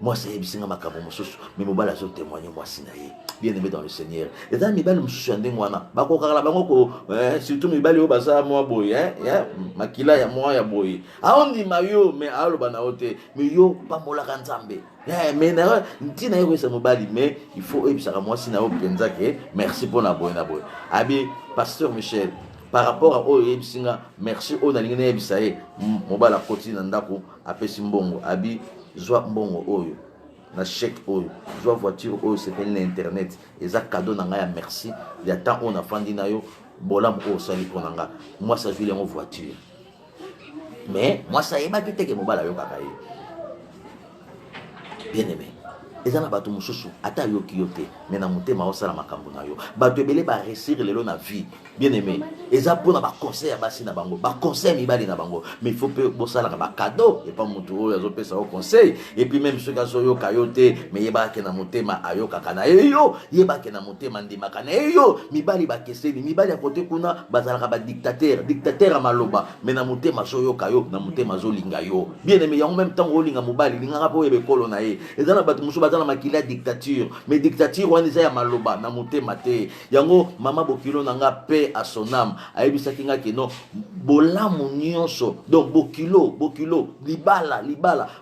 mwasi ayebisinga makambo mosusu mais mobali azotémoigne mwasi na ye bien aimé dans le Seigneur eza mibali mosusu ya ndenge wana bakokaka bango ko surtout mibali oyo baza mwa boye makila ya mwa ya boye aondima yo mais aoloba na yo te mais yo pambolaka nzambe mais ntina ye koyesa mobali mais il faut oyebisaka mwasi na yo mpenza ke merci mpona boye na boye abi pasteur Michel par rapport à oyo yebisinga merci oyo nalingi nayebisa ye mobali akoti na ndako apesi mbongo abi zwa mbongo oyo na chèque oyo zwa voiture oyo sepeli na internet eza cadeau na ngai ya merci ya temps oyo nafandi na yo bolamu oyo osali mpo na nga mwasi azwili yango voiture mais mwasi ayebaki teke mobali ayokaka ye bien aimé eza na bato mosusu ata ayoki yo te mais na motema osala makambo na yo bato ebele baresir lelo na vie bien aimé eza mpona baconseil ya basi na bango baconseil ya mibali na bango mais il faut mpe bosalaka bacado epa motu oyo azopesa yo conseil epuis même soki azoyoka yo te mais yebake na motema ayokaka na ye yo yebake na motema ndimaka na ye yo mibali bakeseni mibali ya kote kuna bazalaka badictateur dictateur ya maloba mais na motema azoyoka yo na motema azolinga yo bien aimé yango même ntango olinga mobali lingaka mpe oyeba ekolo na ye eza na bato mosusu baza na makili ya dictature mais dictature wana eza ya maloba na motema te yango mama bokilo na nga pe a son âme ayebisaki nga keno bolamu nyonso donc bokilo libala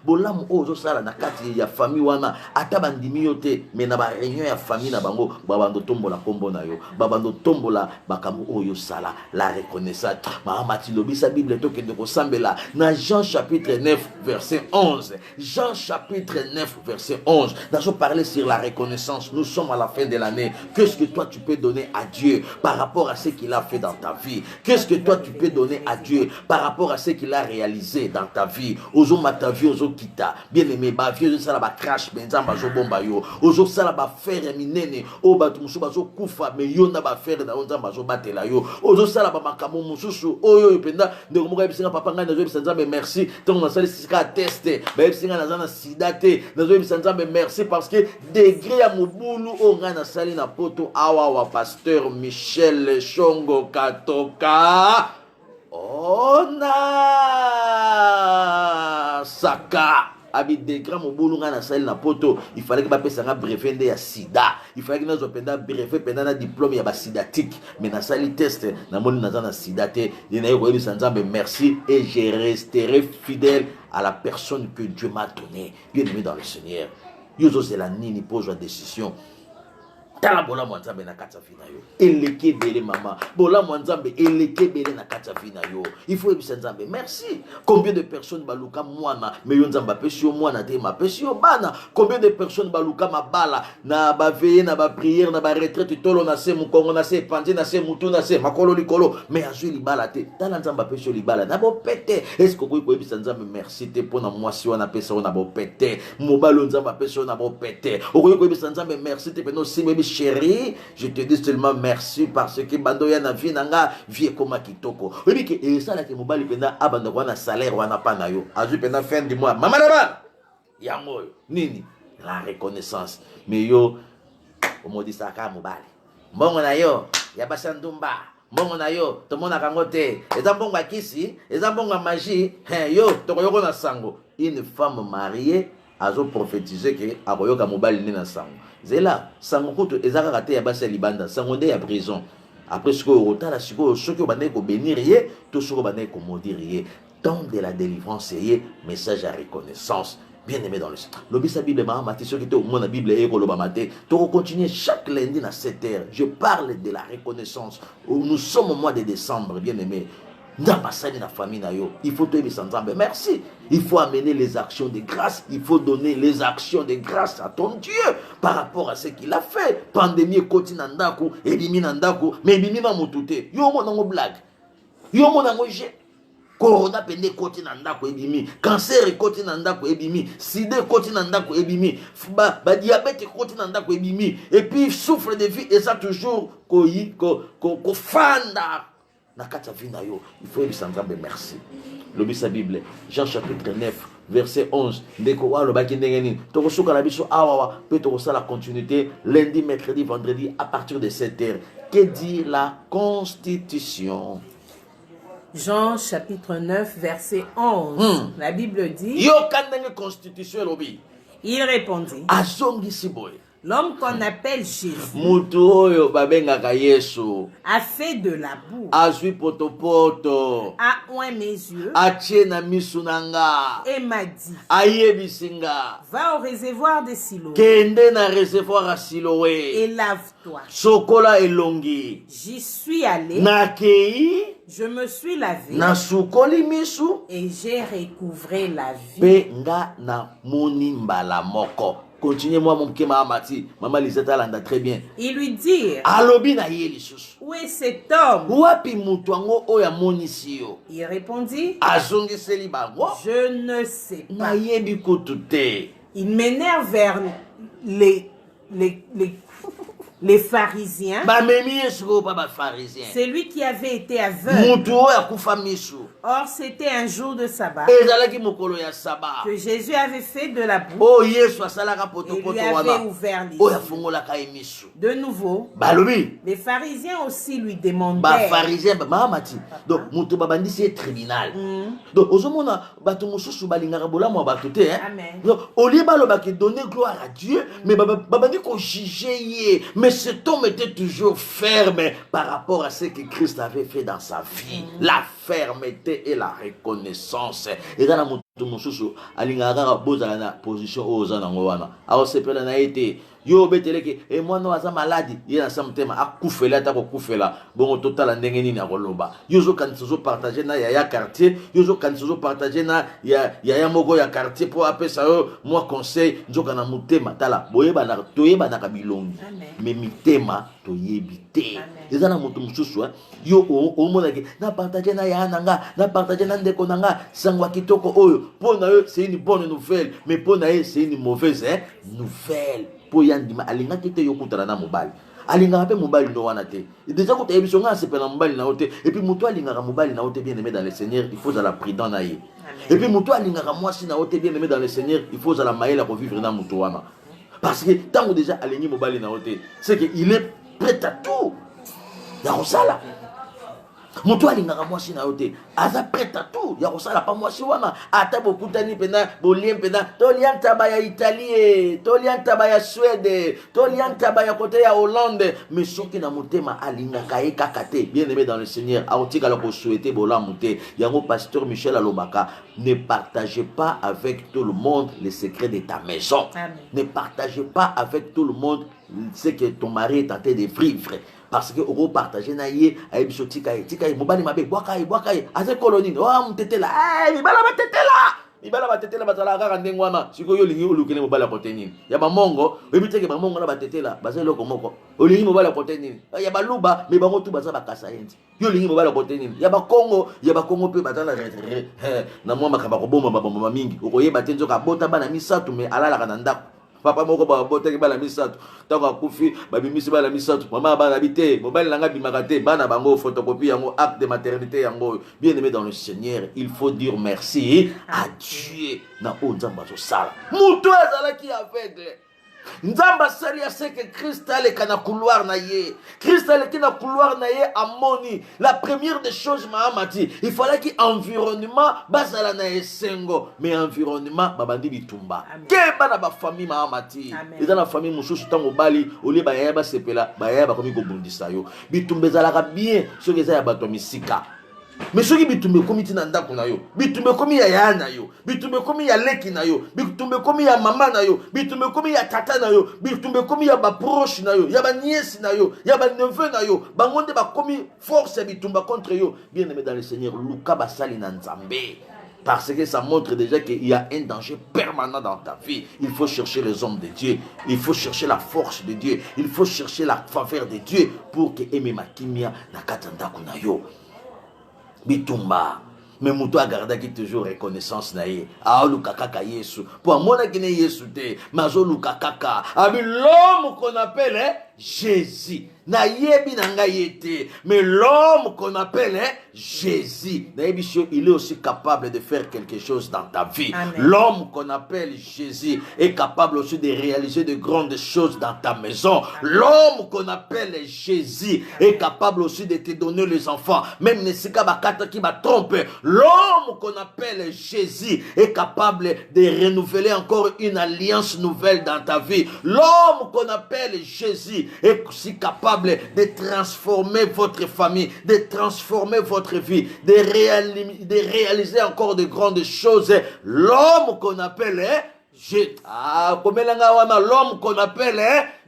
bolamu oyo ozosala na kati ya famille wana ata bandimi yo te mais na baréunion ya famille na bango babando tombola kombo na yo babando tombola makambo oyo sala la reconnaissance mama tilobisa bible tokende kosambela na Jean chapitre 9 verset 11 Jean chapitre 9 verset 11 nous parler sur la reconnaissance. Nous sommes à la fin de l'année. Qu'est-ce que toi tu peux donner à Dieu par rapport à ce qu'il a fait dans ta vie? Qu'est-ce que toi tu peux donner à Dieu par rapport à ce qu'il a réalisé dans ta vie? Ozo mata vie ozo kita. Bien aimé, ba vie ozo sala ba crash benzamba zo bomba yo. Ozo sala ba faire minene. O batu musu bazo kufa me yo na ba faire na nzamba zo batela yo. Ozo sala ba makamo mususu oyo yopenda ndeko moko ebisinga papa ngana zo ebisa nzambe merci. Tongo na sali sika teste. Ba ebisinga na zana sidate. Na zo ebisa nzambe merci parce que degré ya mobulu o ngana sali na poto awa wa pasteur Michel Shongo Katoka ona saka abi degré mobulu ngana sali na poto il fallait que ba pesa nga brevet nde ya sida il fallait que nazo penda brevet penda na diplôme ya ba sidatique mais na sali test na moni na zana sida te dina yo ko nzambe merci et je resterai fidèle à la personne que Dieu m'a donnée bien aimé dans le Seigneur. Yozo c'est la nini pose la décision. Tala bola mwanzambe na kata fina yo. Eleke bele mama. Bola mwanzambe eleke bele na kata fina yo. Il faut ebisa nzambe. Merci. Combien de personnes baluka mwana mais yo nzamba pesi yo mwana te ma pesi yo bana. Combien de personnes baluka mabala na ba veiller na ba prière na ba retraite tolo na se mukongo na se panje na se mutu na se makolo likolo mais azui libala te. Tala nzamba pesi yo libala na bo pete. Est-ce que ko ebisa nzambe merci te pona mwasi wana pesa ona bo pete. Mobalo nzamba pesi yo na bo pete. Ko ebisa nzambe merci te peno simbi chérie, je te dis seulement merci parce que bando ya na vie nanga vie koma kitoko. Oui que et ça là que mobali penda abanda wana salaire wana pa na yo. Azu penda fin du mois. Mama na yango nini la reconnaissance. Mais yo omodi saka mobali. Mbongo na yo ya basandumba. Mbongo na yo tomona kangote. Eza mbongo akisi, eza mbongo magie. Yo tokoyoko na sango. Une femme mariée azo prophétiser que akoyoka mobali ni na sango. Zela sango kutu ezaka kate ya basa libanda sango nde ya prison. Après ce que rotala siko soki obandé ko bénir ye, to soko bandé ko maudire ye. Temps de la délivrance ye, message à reconnaissance. Bien aimé dans le Seigneur. L'obéissance Bible m'a maté ce qui était au monde la Bible et koloba maté. Tu continuer chaque lundi dans cette heure. Je parle de la reconnaissance. Nous sommes au mois de décembre, bien aimé. Nzamba sali na famille na yo. Il faut te dire merci. Il faut amener les actions de grâce. Il faut donner les actions de grâce à ton Dieu par rapport à ce qu'il a fait. Pandémie koti nandaku, ebimi nandaku, mais ebimi na mutute. Yo mo nango blague. Yo mo nango je. Corona pende koti nandaku ebimi, cancer koti nandaku ebimi, sida koti nandaku ebimi, ba diabète koti nandaku ebimi, et puis souffle de vie et ça toujours ko fanda. Il faut dire merci. Le sa Bible, Jean chapitre 9, verset 11. La continuité lundi, mercredi, vendredi à partir de 7 heures. Que dit la Constitution? Jean chapitre 9, verset 11. La Bible dit. Il répondit. L'homme qu'on appelle Jésus a fait de la boue, a oint mes yeux et m'a dit, va au réservoir de Siloé et lave-toi. J'y suis allé, je me suis lavé et j'ai recouvré la vie. Continuez-moi mon kema amati. Maman Lisetta l'anda très bien. Il lui dit, où est cet homme? Il répondit, je ne sais pas. Il m'énerve vers les pharisiens. C'est lui qui avait été aveugle. Or, c'était un jour de sabbat que Jésus avait fait de la boue et lui avait ouvert les yeux. De nouveau, les pharisiens aussi lui demandèrent. Donc, c'est tribunal. Donc, donner gloire à Dieu, mais mais cet homme était toujours ferme par rapport à ce que Christ avait fait dans sa vie. La fermeté et la reconnaissance. Et dans la mususu alingara bozala na position ozana ngwana. Alors c'est pela na été yo beteleke et moi no aza malade yena samtema akufela ta ko kufela bon total ndenge nini akoloba. Yozo kanzo partager na ya quartier, yozo kanzo partager na ya moko ya quartier pour appeler ça moi conseil nzoka na mutema tala boyeba na toyeba na kabilongi. Mais mitema toyebite. Eza na mutu mususu yo o mona ke na partager na ya nanga, na partager na ndeko nanga sangwa kitoko oyo. Pour nous, c'est une bonne nouvelle, mais pour nous, c'est une mauvaise nouvelle. Pour Yandima, Alinga qui te yokutana na mobile. Alinga pe mobile no wana te. Déjà quand tu es sur c'est pas mobile na ote. Et puis muto alinga mobile na ote bien aimé dans le Seigneur, il faut la prudent na ye. Et puis muto alinga moi si na ote bien aimé dans le Seigneur, il faut la maïla pour vivre dans muto wana. Parce que tant que déjà alingi mobile na ote, c'est que il est prêt à tout. Ya osala. Mutu alingaka mwasi na yote aza prêt à tout ya kosala pa mwasi wana ata bokutani pena bolien pena tolien taba ya Italie tolien taba ya Suède tolien taba ya côté ya Hollande mais soki na motema alingaka ye kaka te bien aimé dans le Seigneur aotika la ko souhaiter bolamu te yango pasteur Michel Alobaka ne partagez pas avec tout le monde les secrets de ta maison. Amen. Ne partagez pas avec tout le monde ce que ton mari est tenté de vivre. Parce que on partage na ye ayebiso tika mobali mabe bwakaye aze colonie oh mtetela mibala batetela batala kaka ndengwana siko yo lingi ulukele mobali kote nini ya bamongo ebiteke bamongo na batetela baza loko moko olingi mobali kote nini ya baluba me bango tu baza bakasa yenti yo lingi mobali kote nini ya bakongo pe batala na mwa makaba ko bomba mingi okoyeba tenzo ka bota bana misatu me alala kana ndako papa moko ba botaki bala misato tango akufi babimisi bala misato mama bana bité mobile nanga bimakate bana bango photocopie yango acte de maternité yango bien aimé dans le Seigneur il faut dire merci à Dieu na onzamba so sala muto azala ki aveugle Nzamba sali a ce que Christ a le kana couloir na ye. Christ a le kana couloir na ye amoni. La première des choses mahamati, il fallait que environnement basala na esengo, mais environnement babandi bitumba. Keba na ba famille mahamati. Eza na famille mususu tango bali, oli ba sepela, ba komi ko bundisa yo. Bitumbe zalaka bien, so eza ya bato misika. Mais soki bitumbe komi tina ndako na yo, bitumbe komi ya ya na yo, bitumbe komi ya leki na yo, bitumbe komi ya mama na yo, bitumbe komi ya tata na yo, bitumbe komi ya ba proche na yo, ya ba nièce na yo, ya ba neveu na yo, bangonde ba komi force bitumba contre yo. Bien aimé dans le Seigneur, luka basali na nzambe. Parce que ça montre déjà qu'il y a un danger permanent dans ta vie. Il faut chercher les hommes de Dieu. Il faut chercher la force de Dieu. Il faut chercher la faveur de Dieu pour que eme makimia na katanda kunayo. Bitumba. Mais muto a gardé toujours reconnaissance na ye. Ah luka kaka Yesu. Pour moi qui ne Yesu te. Mazo luka kaka. Abi l'homme qu'on appelle Jésus. Na yebi nanga yete. Mais l'homme qu'on appelle Jésus. Na yebi il est aussi capable de faire quelque chose dans ta vie. L'homme qu'on appelle Jésus est capable aussi de réaliser de grandes choses dans ta maison. L'homme qu'on appelle Jésus est capable aussi de te donner les enfants. Même Nesika Bakata qui m'a trompé. L'homme qu'on appelle Jésus est capable de renouveler encore une alliance nouvelle dans ta vie. L'homme qu'on appelle Jésus est aussi capable de transformer votre famille, de transformer votre vie, de réaliser encore de grandes choses. L'homme qu'on appelle l'homme qu'on appelle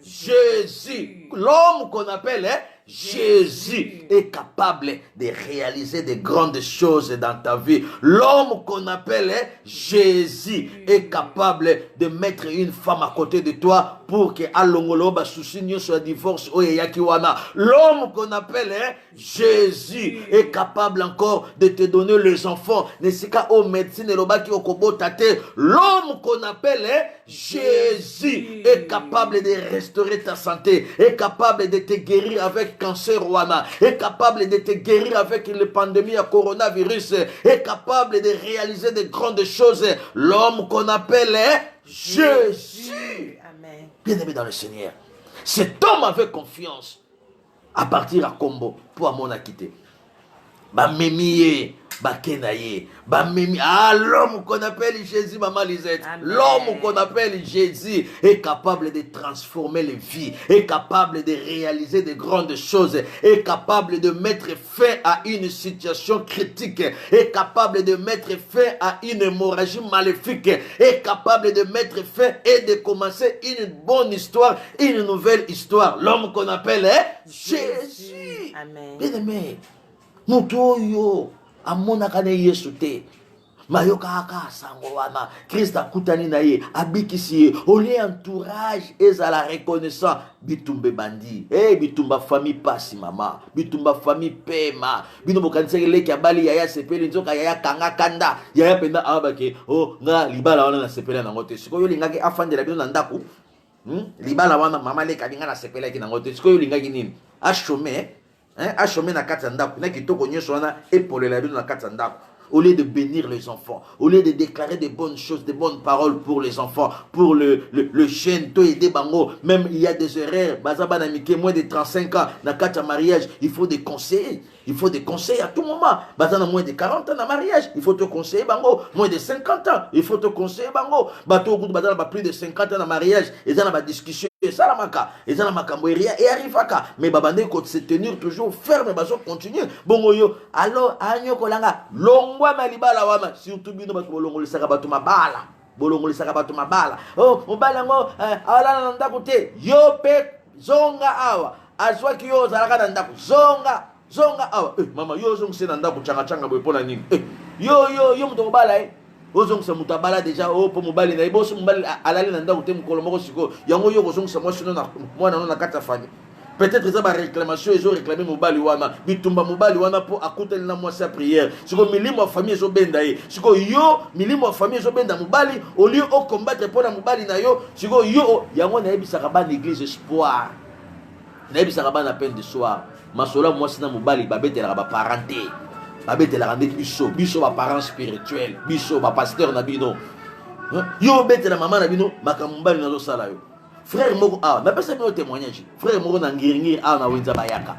Jésus. L'homme qu'on appelle Jésus est capable de réaliser de grandes choses dans ta vie. L'homme qu'on appelle Jésus est capable de mettre une femme à côté de toi pour que alongoloba souci soit divorce ou yakiwana. L'homme qu'on appelle Jésus est capable encore de te donner les enfants. Nesika au médecine lobaki okobotate. L'homme qu'on appelle Jésus est capable de restaurer ta santé, est capable de te guérir avec cancer wana, est capable de te guérir avec la pandémie à coronavirus, est capable de réaliser de grandes choses. L'homme qu'on appelle Jésus. Amen. Bien-aimé dans le Seigneur, cet homme avait confiance à partir à Combo pour mon quitté. Bamemiye, bakenaye, bamemi. Ah, l'homme qu'on appelle Jésus, maman Lisette. L'homme qu'on appelle Jésus est capable de transformer les vies, est capable de réaliser de grandes choses, est capable de mettre fin à une situation critique, est capable de mettre fin à une hémorragie maléfique, est capable de mettre fin et de commencer une bonne histoire, une nouvelle histoire. L'homme qu'on appelle Jésus. Amen. Bien aimé. Mutoyo amonaka ne Yesu te mayoka aka sango wana Christ akutani na ye abikisi ye oli entourage ezala reconnaissant bitumbe bandi bitumba famille pasi mama bitumba famille pema bino bokanisa leki abali yaya sepeli nzoka yaya kanga kanda yaya penda abake nga libala wana na sepeli na ngote siko yo lingaki afandela bino na ndaku libala wana mama leka binga na sepeli ki na ngote siko yo lingaki nini achome achomé na katandako na kitoko nyoso wana épauler la bino na katandako. Au lieu de bénir les enfants, au lieu de déclarer de bonnes choses, de bonnes paroles pour les enfants, pour le jeune, to aider bango, même il y a des erreurs, bazaba na mike moins de 35 ans, na kata mariage, il faut des conseils. Il faut des conseils à tout moment. Bazana moins de 40 ans dans mariage, il faut te conseiller bango. Moins de 50 ans, il faut te conseiller bango. Bato au bout de bazana plus de 50 ans dans mariage, et ça na discussion. Et ça la maka, et ça la makamboeria et arrive à mais babande ko se tenir toujours ferme, bazo continuer. Bongo yo, alors anyo kolanga, longwa malibala wama, surtout bino bato bolongo le sakabato mabala. Bolongo le sakabato mabala. Oh, mobala ngo, ala na ndako te, yo pe zonga awa. Azwa ki yo zalaka na ndako, zonga awa. Mama yo zonga se na ndako changa boy pona nini. Yo muto mobala ozong sa mutabala déjà po mobali na ibo so mobali alali na ndako te mukolo moko siko yango yo ozong sa mwasi na mwana na kata fani peut-être ça ba réclamation ils ont réclamé mobali wana bitumba mobali wana po akuteli na mwasi à prière siko milimo famille zo benda ye siko yo milimo famille zo benda mobali au lieu au combattre pour na mobali na yo siko yo yango na ebisaka ba l'église espoir na ebisaka ba na peine de soir masola mwasi na mobali babetela ba parenté babete la rande biso ba parents spirituels biso ba pasteur na bino yo bete la maman na bino makamumbali na zo sala yo frère moko na pesa bino témoignage frère moko na ngiringiri na wenza bayaka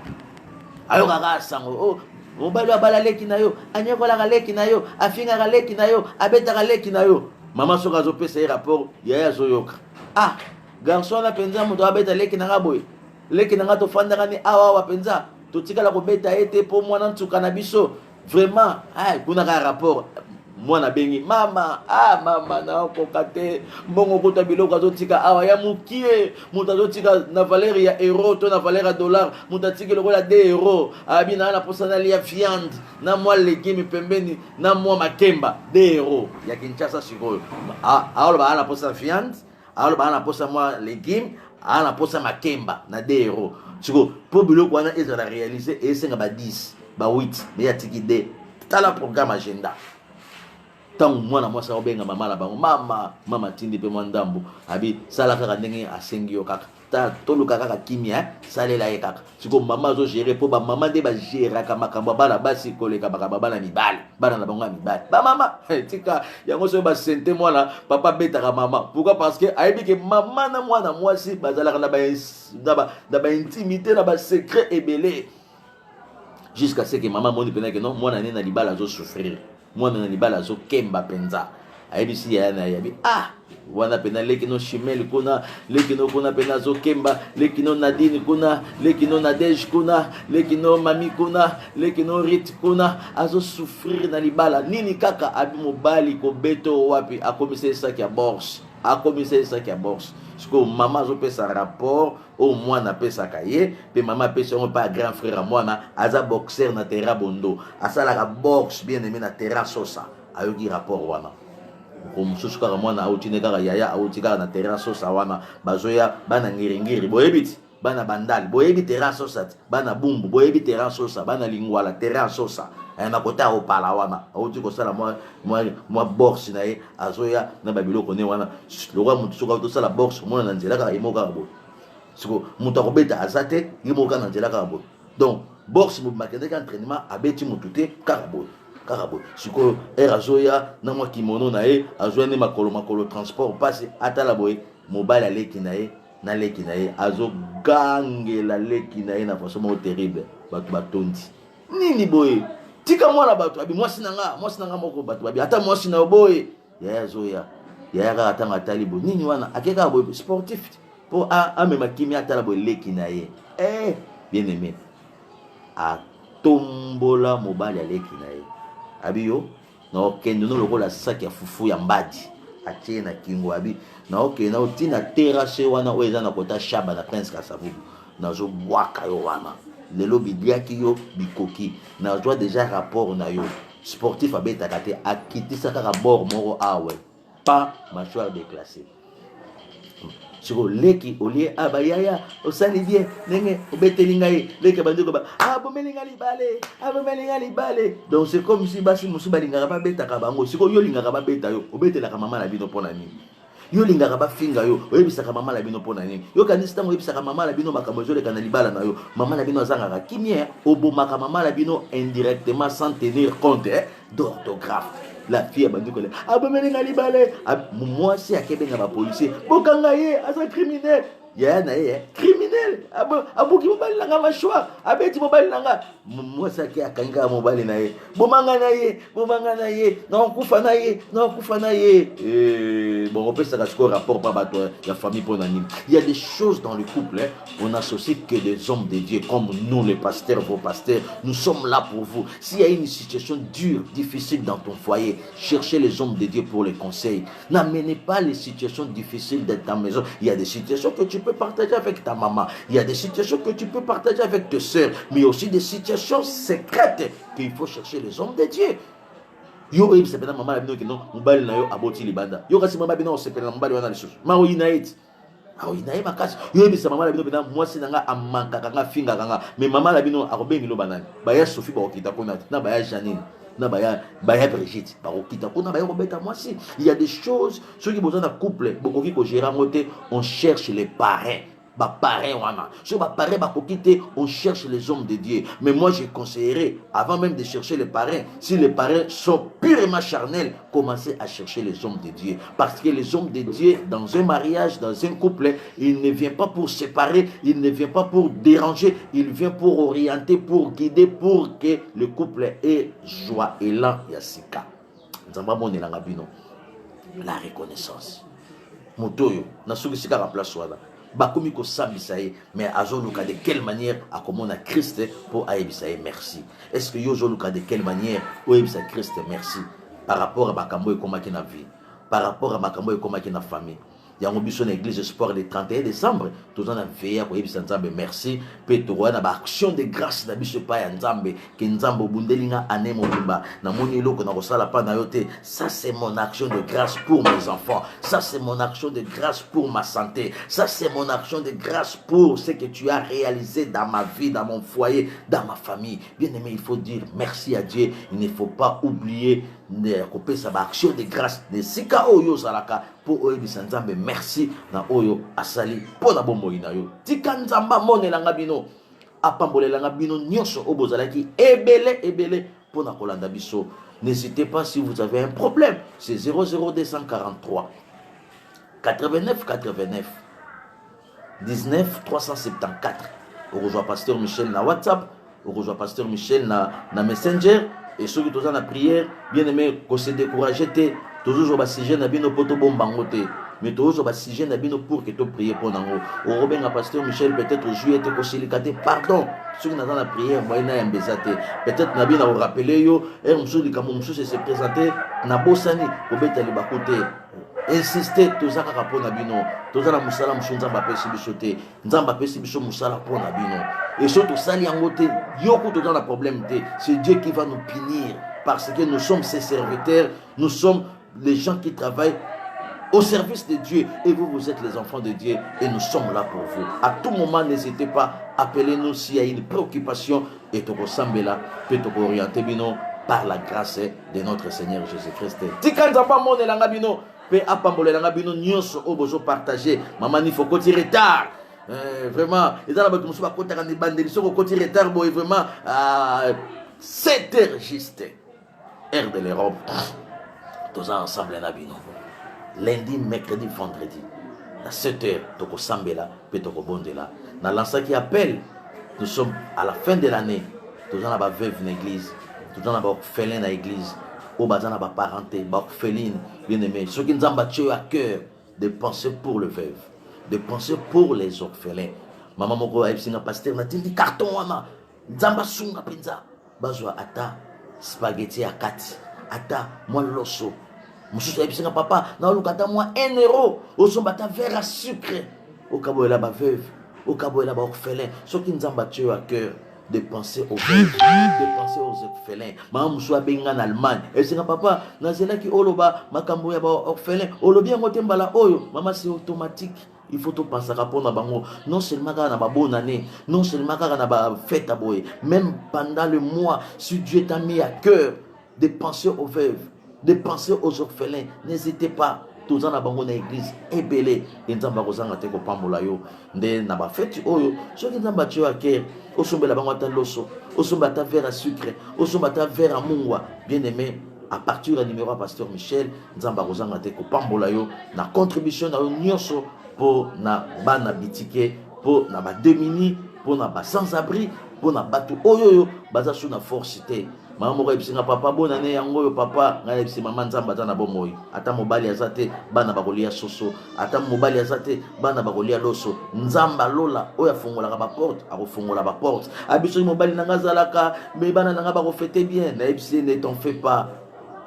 ayo kaka sango mobali abala leki na yo anyekola ka leki na yo afinga ka leki na yo abeta ka leki na yo mama soka zo pesa rapport yaya zo yoka garçon na penza muto abeta leki na ngaboy leki na ngato fanda kani awa penza totikala ko beta ete po mwana ntuka na biso vraiment kuna ka rapport moi na bengi mama mama na kokate mbongo kota biloko azotika awa ya mukie muta azotika na valeur ya euro to na valeur ya dollar muta tiki lokola 2 euros abi na posana ya viande na moi légumes pembeni na moi makemba 2 euros ya Kinshasa sikoyo aolo ba na posana viande aolo ba na posana moi légumes ana posa makemba na 2 euros siko po biloko wana ezala réaliser et senga ba 10 ba 8 mais ya tiki de tala programme agenda tant mwana mwasa obenga mama la bango mama tindi pe mwandambo abi sala kaka ndenge asengi yo kaka ta toluka kaka kimia salela ye kaka siko mama zo gérer po ba mama de ba gérer kama makambo bana basi koleka baka bana mibali bana na bango mibali ba mama tika yango so ba sente mwana papa betaka mama pourquoi parce que aibi ke mama na mwana mwasi bazala na ba intimité na ba secret ebelé jusqu'à ce que maman moni pena que non mwana nena libala zo souffrir mwana na libala zo kemba penza ayebisi ya na yabi wana pena lekino chimel kuna lekino kuna pena zo kemba lekino nadine kuna lekino nadej kuna lekino mami kuna lekino rit kuna azo souffrir na libala nini kaka abi mobali ko beto wapi akomise saki ya bourse siko mama zo pesa rapport au mwana pesa kaye pe mama pesa on pas grand frère à mwana aza boxer na terra bondo asala ka box bien aimé na terra sosa ayoki rapport wana ko mususu kaka mwana auti kaka yaya auti kaka na terra sosa wana bazoya bana ngiringiri boyebiti bana bandali boyebi terra sosa bana bumbu boyebi terra sosa bana lingwala terra sosa na kota opala wana auti ko sala moi box na ye azoya na babiloko ne wana lokwa mutu soka to sala box mona na nzela kaka imoka bo siko mutu akobeta azate imoka na nzela kaka bo donc box mu makende ka entraînement abeti mutu te kaka bo siko azoya na mwa kimono na ye azoya ne makolo transport passe atala boye mobile aleki na ye na leki na ye azo gangela leki na ye na façon mo terrible batu batondi nini boye tika mwana batu abi mwasi nanga moko batu abi ata mwasi na boye ya zoya ya ka atanga talibo nini wana akeka boye sportif po amema kimia atala boye leki na ye bien aimé a tombola mobile ya leki na ye abi yo na okendo no lokola saki ya fufu ya mbadi atie na kingo abi na okenda otina terrasse wana oeza na kota shaba na Prince Kasavubu na zo bwaka yo wana lelo bidiaki yo bikoki na zo déjà rapport na yo sportif abetaka te akitisa kaka bord moko awe pas mâchoire déclassée siko leki olie abayaya osali bien nenge obeteli ngai leki bandeko ba abomelinga libale donc c'est comme si basi musu balingaka babetaka bango siko yo lingaka babeta yo obetelaka mama na bino pona nini yo lingaka bafinga yo oyebisaka mama na bino pona nini yo kanisi ntango oyebisaka mama na bino makambo ezoleka na libala na yo mama na bino azangaka kimia obomaka mama na bino indirectement sans tenir compte d'orthographe. La fille a bandu kolé abomelinga libale mwasi akebenga ba policier bokanga ye asa criminel ya na ye criminel abuki mobali nanga mashwa abeti mobali nanga mwasi akanga mobali na ye bomanga na ye na kufa na ye bon on peut ça rapport par bato la famille pour nani. Il y a des choses dans le couple on n'associe que des hommes de Dieu comme nous les pasteurs, vos pasteurs, nous sommes là pour vous. S'il y a une situation dure, difficile dans ton foyer, cherchez les hommes de Dieu pour les conseils. N'amenez pas les situations difficiles dans ta maison. Il y a des situations que tu peux partager avec ta maman. Il y a des situations que tu peux partager avec tes soeurs. Mais aussi des situations secrètes qu'il faut chercher les hommes de Dieu. Yo ebi sepena mama la bino ke non mobali na yo aboti libanda. Yo kasi mama bino sepena mobali wana lisusu. Ma o inaiti. Inaye makasi. Yo ebi sa mama la bino pena mwasi nanga amanka kanga finga kanga. Mais mama la bino akobengi lo banani. Baya Sophie ba okita kona na baya Janine. Na baya Brigitte ba okita kona baya robeta mwasi. Il y a des choses ceux qui besoin d'un couple bokoki ko gérer moté on cherche les parrains. Sur on cherche les hommes de Dieu. Mais moi, je conseillerais, avant même de chercher les parrains, si les parrains sont purement charnels, commencez à chercher les hommes de Dieu. Parce que les hommes de Dieu, dans un mariage, dans un couple, il ne vient pas pour séparer, il ne vient pas pour déranger, il vient pour orienter, pour guider, pour que le couple ait joie, élan, yassika. La reconnaissance. Motoyo, na sugisika la place wala. bakomi ko sambisaye mais azoluka de quelle manière akomona Christ pour ayebisaye merci. Est-ce que yo zoluka de quelle manière oyebisa Christ merci par rapport à makambo ekomaki na vie, par rapport à makambo ekomaki na famille. Yango biso na église espoir le 31 décembre tous en veille ko yebisa Nzambe merci pe to na ba action de grâce na biso pa ya Nzambe ke Nzambe bundelinga ane mobimba na moni loko na kosala pa na yote. Ça c'est mon action de grâce pour mes enfants, ça c'est mon action de grâce pour ma santé, ça c'est mon action de grâce pour ce que tu as réalisé dans ma vie, dans mon foyer, dans ma famille. Bien aimé, il faut dire merci à Dieu. Il ne faut pas oublier de couper sa action de grâce de sika oyo salaka pour oyebisa Nzambe merci na oyo asali po na bomoi na yo. Tika Nzamba monelanga bino apambolelanga bino nyonso obozalaki ebele po na kolanda biso. N'hésitez pas si vous avez un problème, c'est 00243 89 89 19 374. On rejoint Pasteur Michel na WhatsApp, on rejoint Pasteur Michel na Messenger. Et ceux qui sont en prière, bien aimé, qu'on se décourage, toujours au sujet na bino poto bombangote, mais toujours au sujet na bino pour que tu pries pour nango. Au Robin à Pasteur Michel peut-être aujourd'hui était conseillé pardon. Ceux qui sont dans la prière, moi na mbezate. Peut-être na bino vous rappeler yo, et monsieur di kamu monsieur se présenter na bosani ko beta li bakote. Insister toza kaka po na bino, toza na musala musu Nzamba pesi biso te, Nzamba pesi biso musala po na bino. Et surtout sali yango te, yoko toza na problème te, c'est Dieu qui va nous punir parce que nous sommes ses serviteurs, nous sommes les gens qui travaillent au service de Dieu et vous êtes les enfants de Dieu et nous sommes là pour vous. À tout moment, n'hésitez pas, appelez-nous s'il y a une préoccupation et toko sambela, peut toko orienter bino par la grâce de notre Seigneur Jésus-Christ. Tika Nzamba monelanga bino pe apambolelanga bino nyonso obozo partager. Maman il faut qu'on retard. Vraiment, et dans la bataille, on va compter des bandes, ils sont côté retard, boy, vraiment, 7 heures juste, heure de l'Europe. Tous ensemble, Nabino. Lundi, mercredi, vendredi, à 7 heures, toko sambela, pe toko bondela. Dans l'ancien qui appelle, nous sommes à la fin de l'année, tous en a veuve l'église, tous en a orphelin à l'église, au bazan a parenté, orpheline, bien aimé. Ceux qui nous ont battu à cœur de penser pour le veuve, de penser pour les orphelins. Maman moko a epsinga pasteur na tindi carton wana nzamba sunga penza bazwa ata spaghetti à 4 ata moi loso mususu a epsinga papa na lukata moi 1 euro osomba ta verre à sucre au kaboela ba veuve au kaboela ba orphelin ceux qui nzamba tue à cœur de penser aux veuves, de penser aux orphelins. Maman mususu benga en Allemagne et c'est papa na zela ki oloba makambo ya ba orphelin olobi ngote mbala oyo maman c'est automatique. Il faut tout penser à pour bango. Non seulement quand on a une bonne année, non seulement quand on a une fête à boy, même pendant le mois, si Dieu t'a mis à cœur de penser aux veuves, de penser aux orphelins, n'hésitez pas. Tous en abango na église ebele nzamba kozanga te ko pambola yo nde na ba fête oyo soki nzamba tio aker osombela bango ta loso osomba ta verre à sucre osomba ta verre à mungwa bien aimé. À partir du numéro Pasteur Michel nzamba kozanga te ko pambola yo na contribution na nyonso pour na bana bitike pour na ba demini pour na ba sans abri pour na batu oyoyo baza sous na forcité. Maman moko ebisinga papa bonne année yango yo papa ngana ebisi maman nzamba za na bomoi ata mobali azate bana bakolia soso ata mobali azate bana bakolia loso nzamba lola oya fongola ba porte akofongola ba porte abiso mobali nanga zalaka mais bana nanga bakofete bien na ebisi ne t'en fais pas.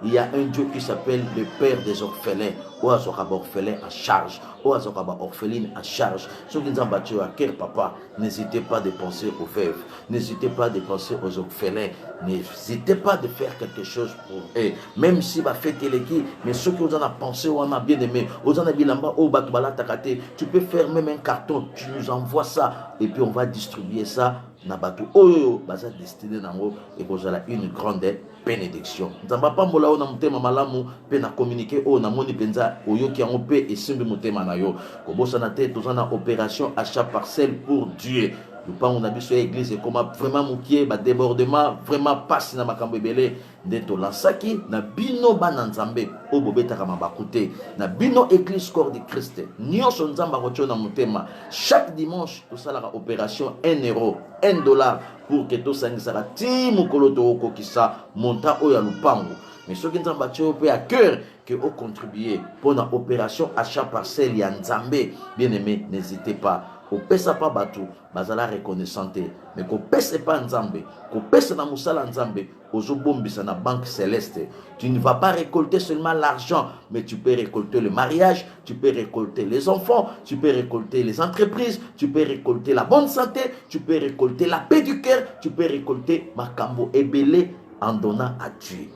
Il y a un Dieu qui s'appelle le Père des orphelins. Ou à orphelin en charge. Ou à orpheline en charge. Ceux qui nous ont battu à cœur, papa, n'hésitez pas de penser aux veuves. N'hésitez pas de penser aux orphelins. N'hésitez pas de faire quelque chose pour eux. Même si va fêter l'équipe, mais ceux qui vous en ont pensé, ou en a bien aimé, vous en avez là-bas, au Batubala Takate, tu peux faire même un carton, tu nous envoies ça, et puis on va distribuer ça. Nabatu oyo baza destiné nango et kozala une grande bénédiction. Nzamba pambola o na mutema malamu pe na communiquer o na moni penza oyoki yango pe esimbi mutema na yo. Kobosana te tozana opération achat parcelle pour Dieu. Nous pas on a biso église comme vraiment mukie ba débordement vraiment passe na makambo ebele ndeto lansaki na bino bana nzambe o bobeta kama bakute na bino église corps de Christ nyonso nzamba kocho na mutema chaque dimanche to sala opération 1 euro 1 dollar pour que to sangisaka ti mukolo to okokisa monta oya lupango mais ce qui nzamba tio pe à cœur que vous contribuez pour l'opération achat parcelle ya Nzambe. Bien aimé, n'hésitez pas. Ko pesa pa batu, bazala reconnaissante. Mais ko pesa pas Nzambe, ko pesa na musala Nzambe, ozo bombisa na banque céleste. Tu ne vas pas récolter seulement l'argent, mais tu peux récolter le mariage, tu peux récolter les enfants, tu peux récolter les entreprises, tu peux récolter la bonne santé, tu peux récolter la paix du cœur, tu peux récolter makambo ebele en donnant à Dieu.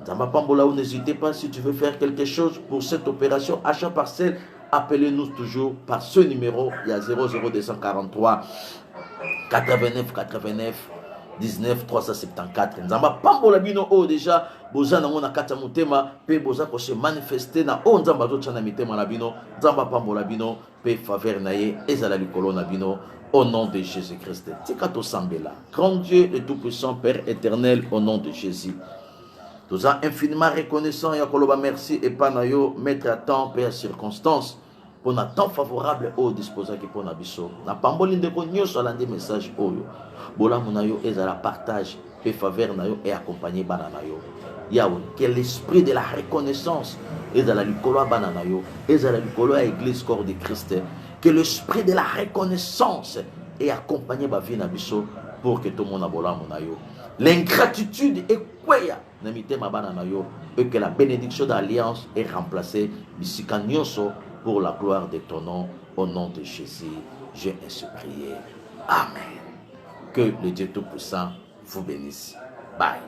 Nzamba Pambola, n'hésitez pas si tu veux faire quelque chose pour cette opération achat parcelle. Appelez-nous toujours par ce numéro, il y a 00243 89 89 19 374. Nzamba Pambola bino o déjà boza na mona kata mutema pe boza ko se manifester na o nzamba zo tshana mitema na bino. Nzamba Pambola bino pe faveur na ye ezala likolo na bino au nom de Jésus-Christ. Tikato sambela. Grand Dieu et tout-puissant Père éternel, au nom de Jésus. Nous sommes infiniment reconnaissants. Yakoloba merci et panayo mettre à temps Père circonstance pour un temps favorable au disposé qui pour nabiso. Na pamboli ndeko nyoso alandi message oyo. Bola munayo ezala partage et faveur nayo et accompagner bana nayo. Yawe que l'esprit de la reconnaissance ezala likolo bana nayo, ezala likolo à église corps de Christ. Que l'esprit de la reconnaissance et accompagner ba vie nabiso pour que tout le monde abola munayo. L'ingratitude est quoi? Et que la bénédiction d'alliance est remplacée pour la gloire de ton nom. Au nom de Jésus, j'ai ainsi prié. Amen. Que le Dieu Tout-Puissant vous bénisse. Bye.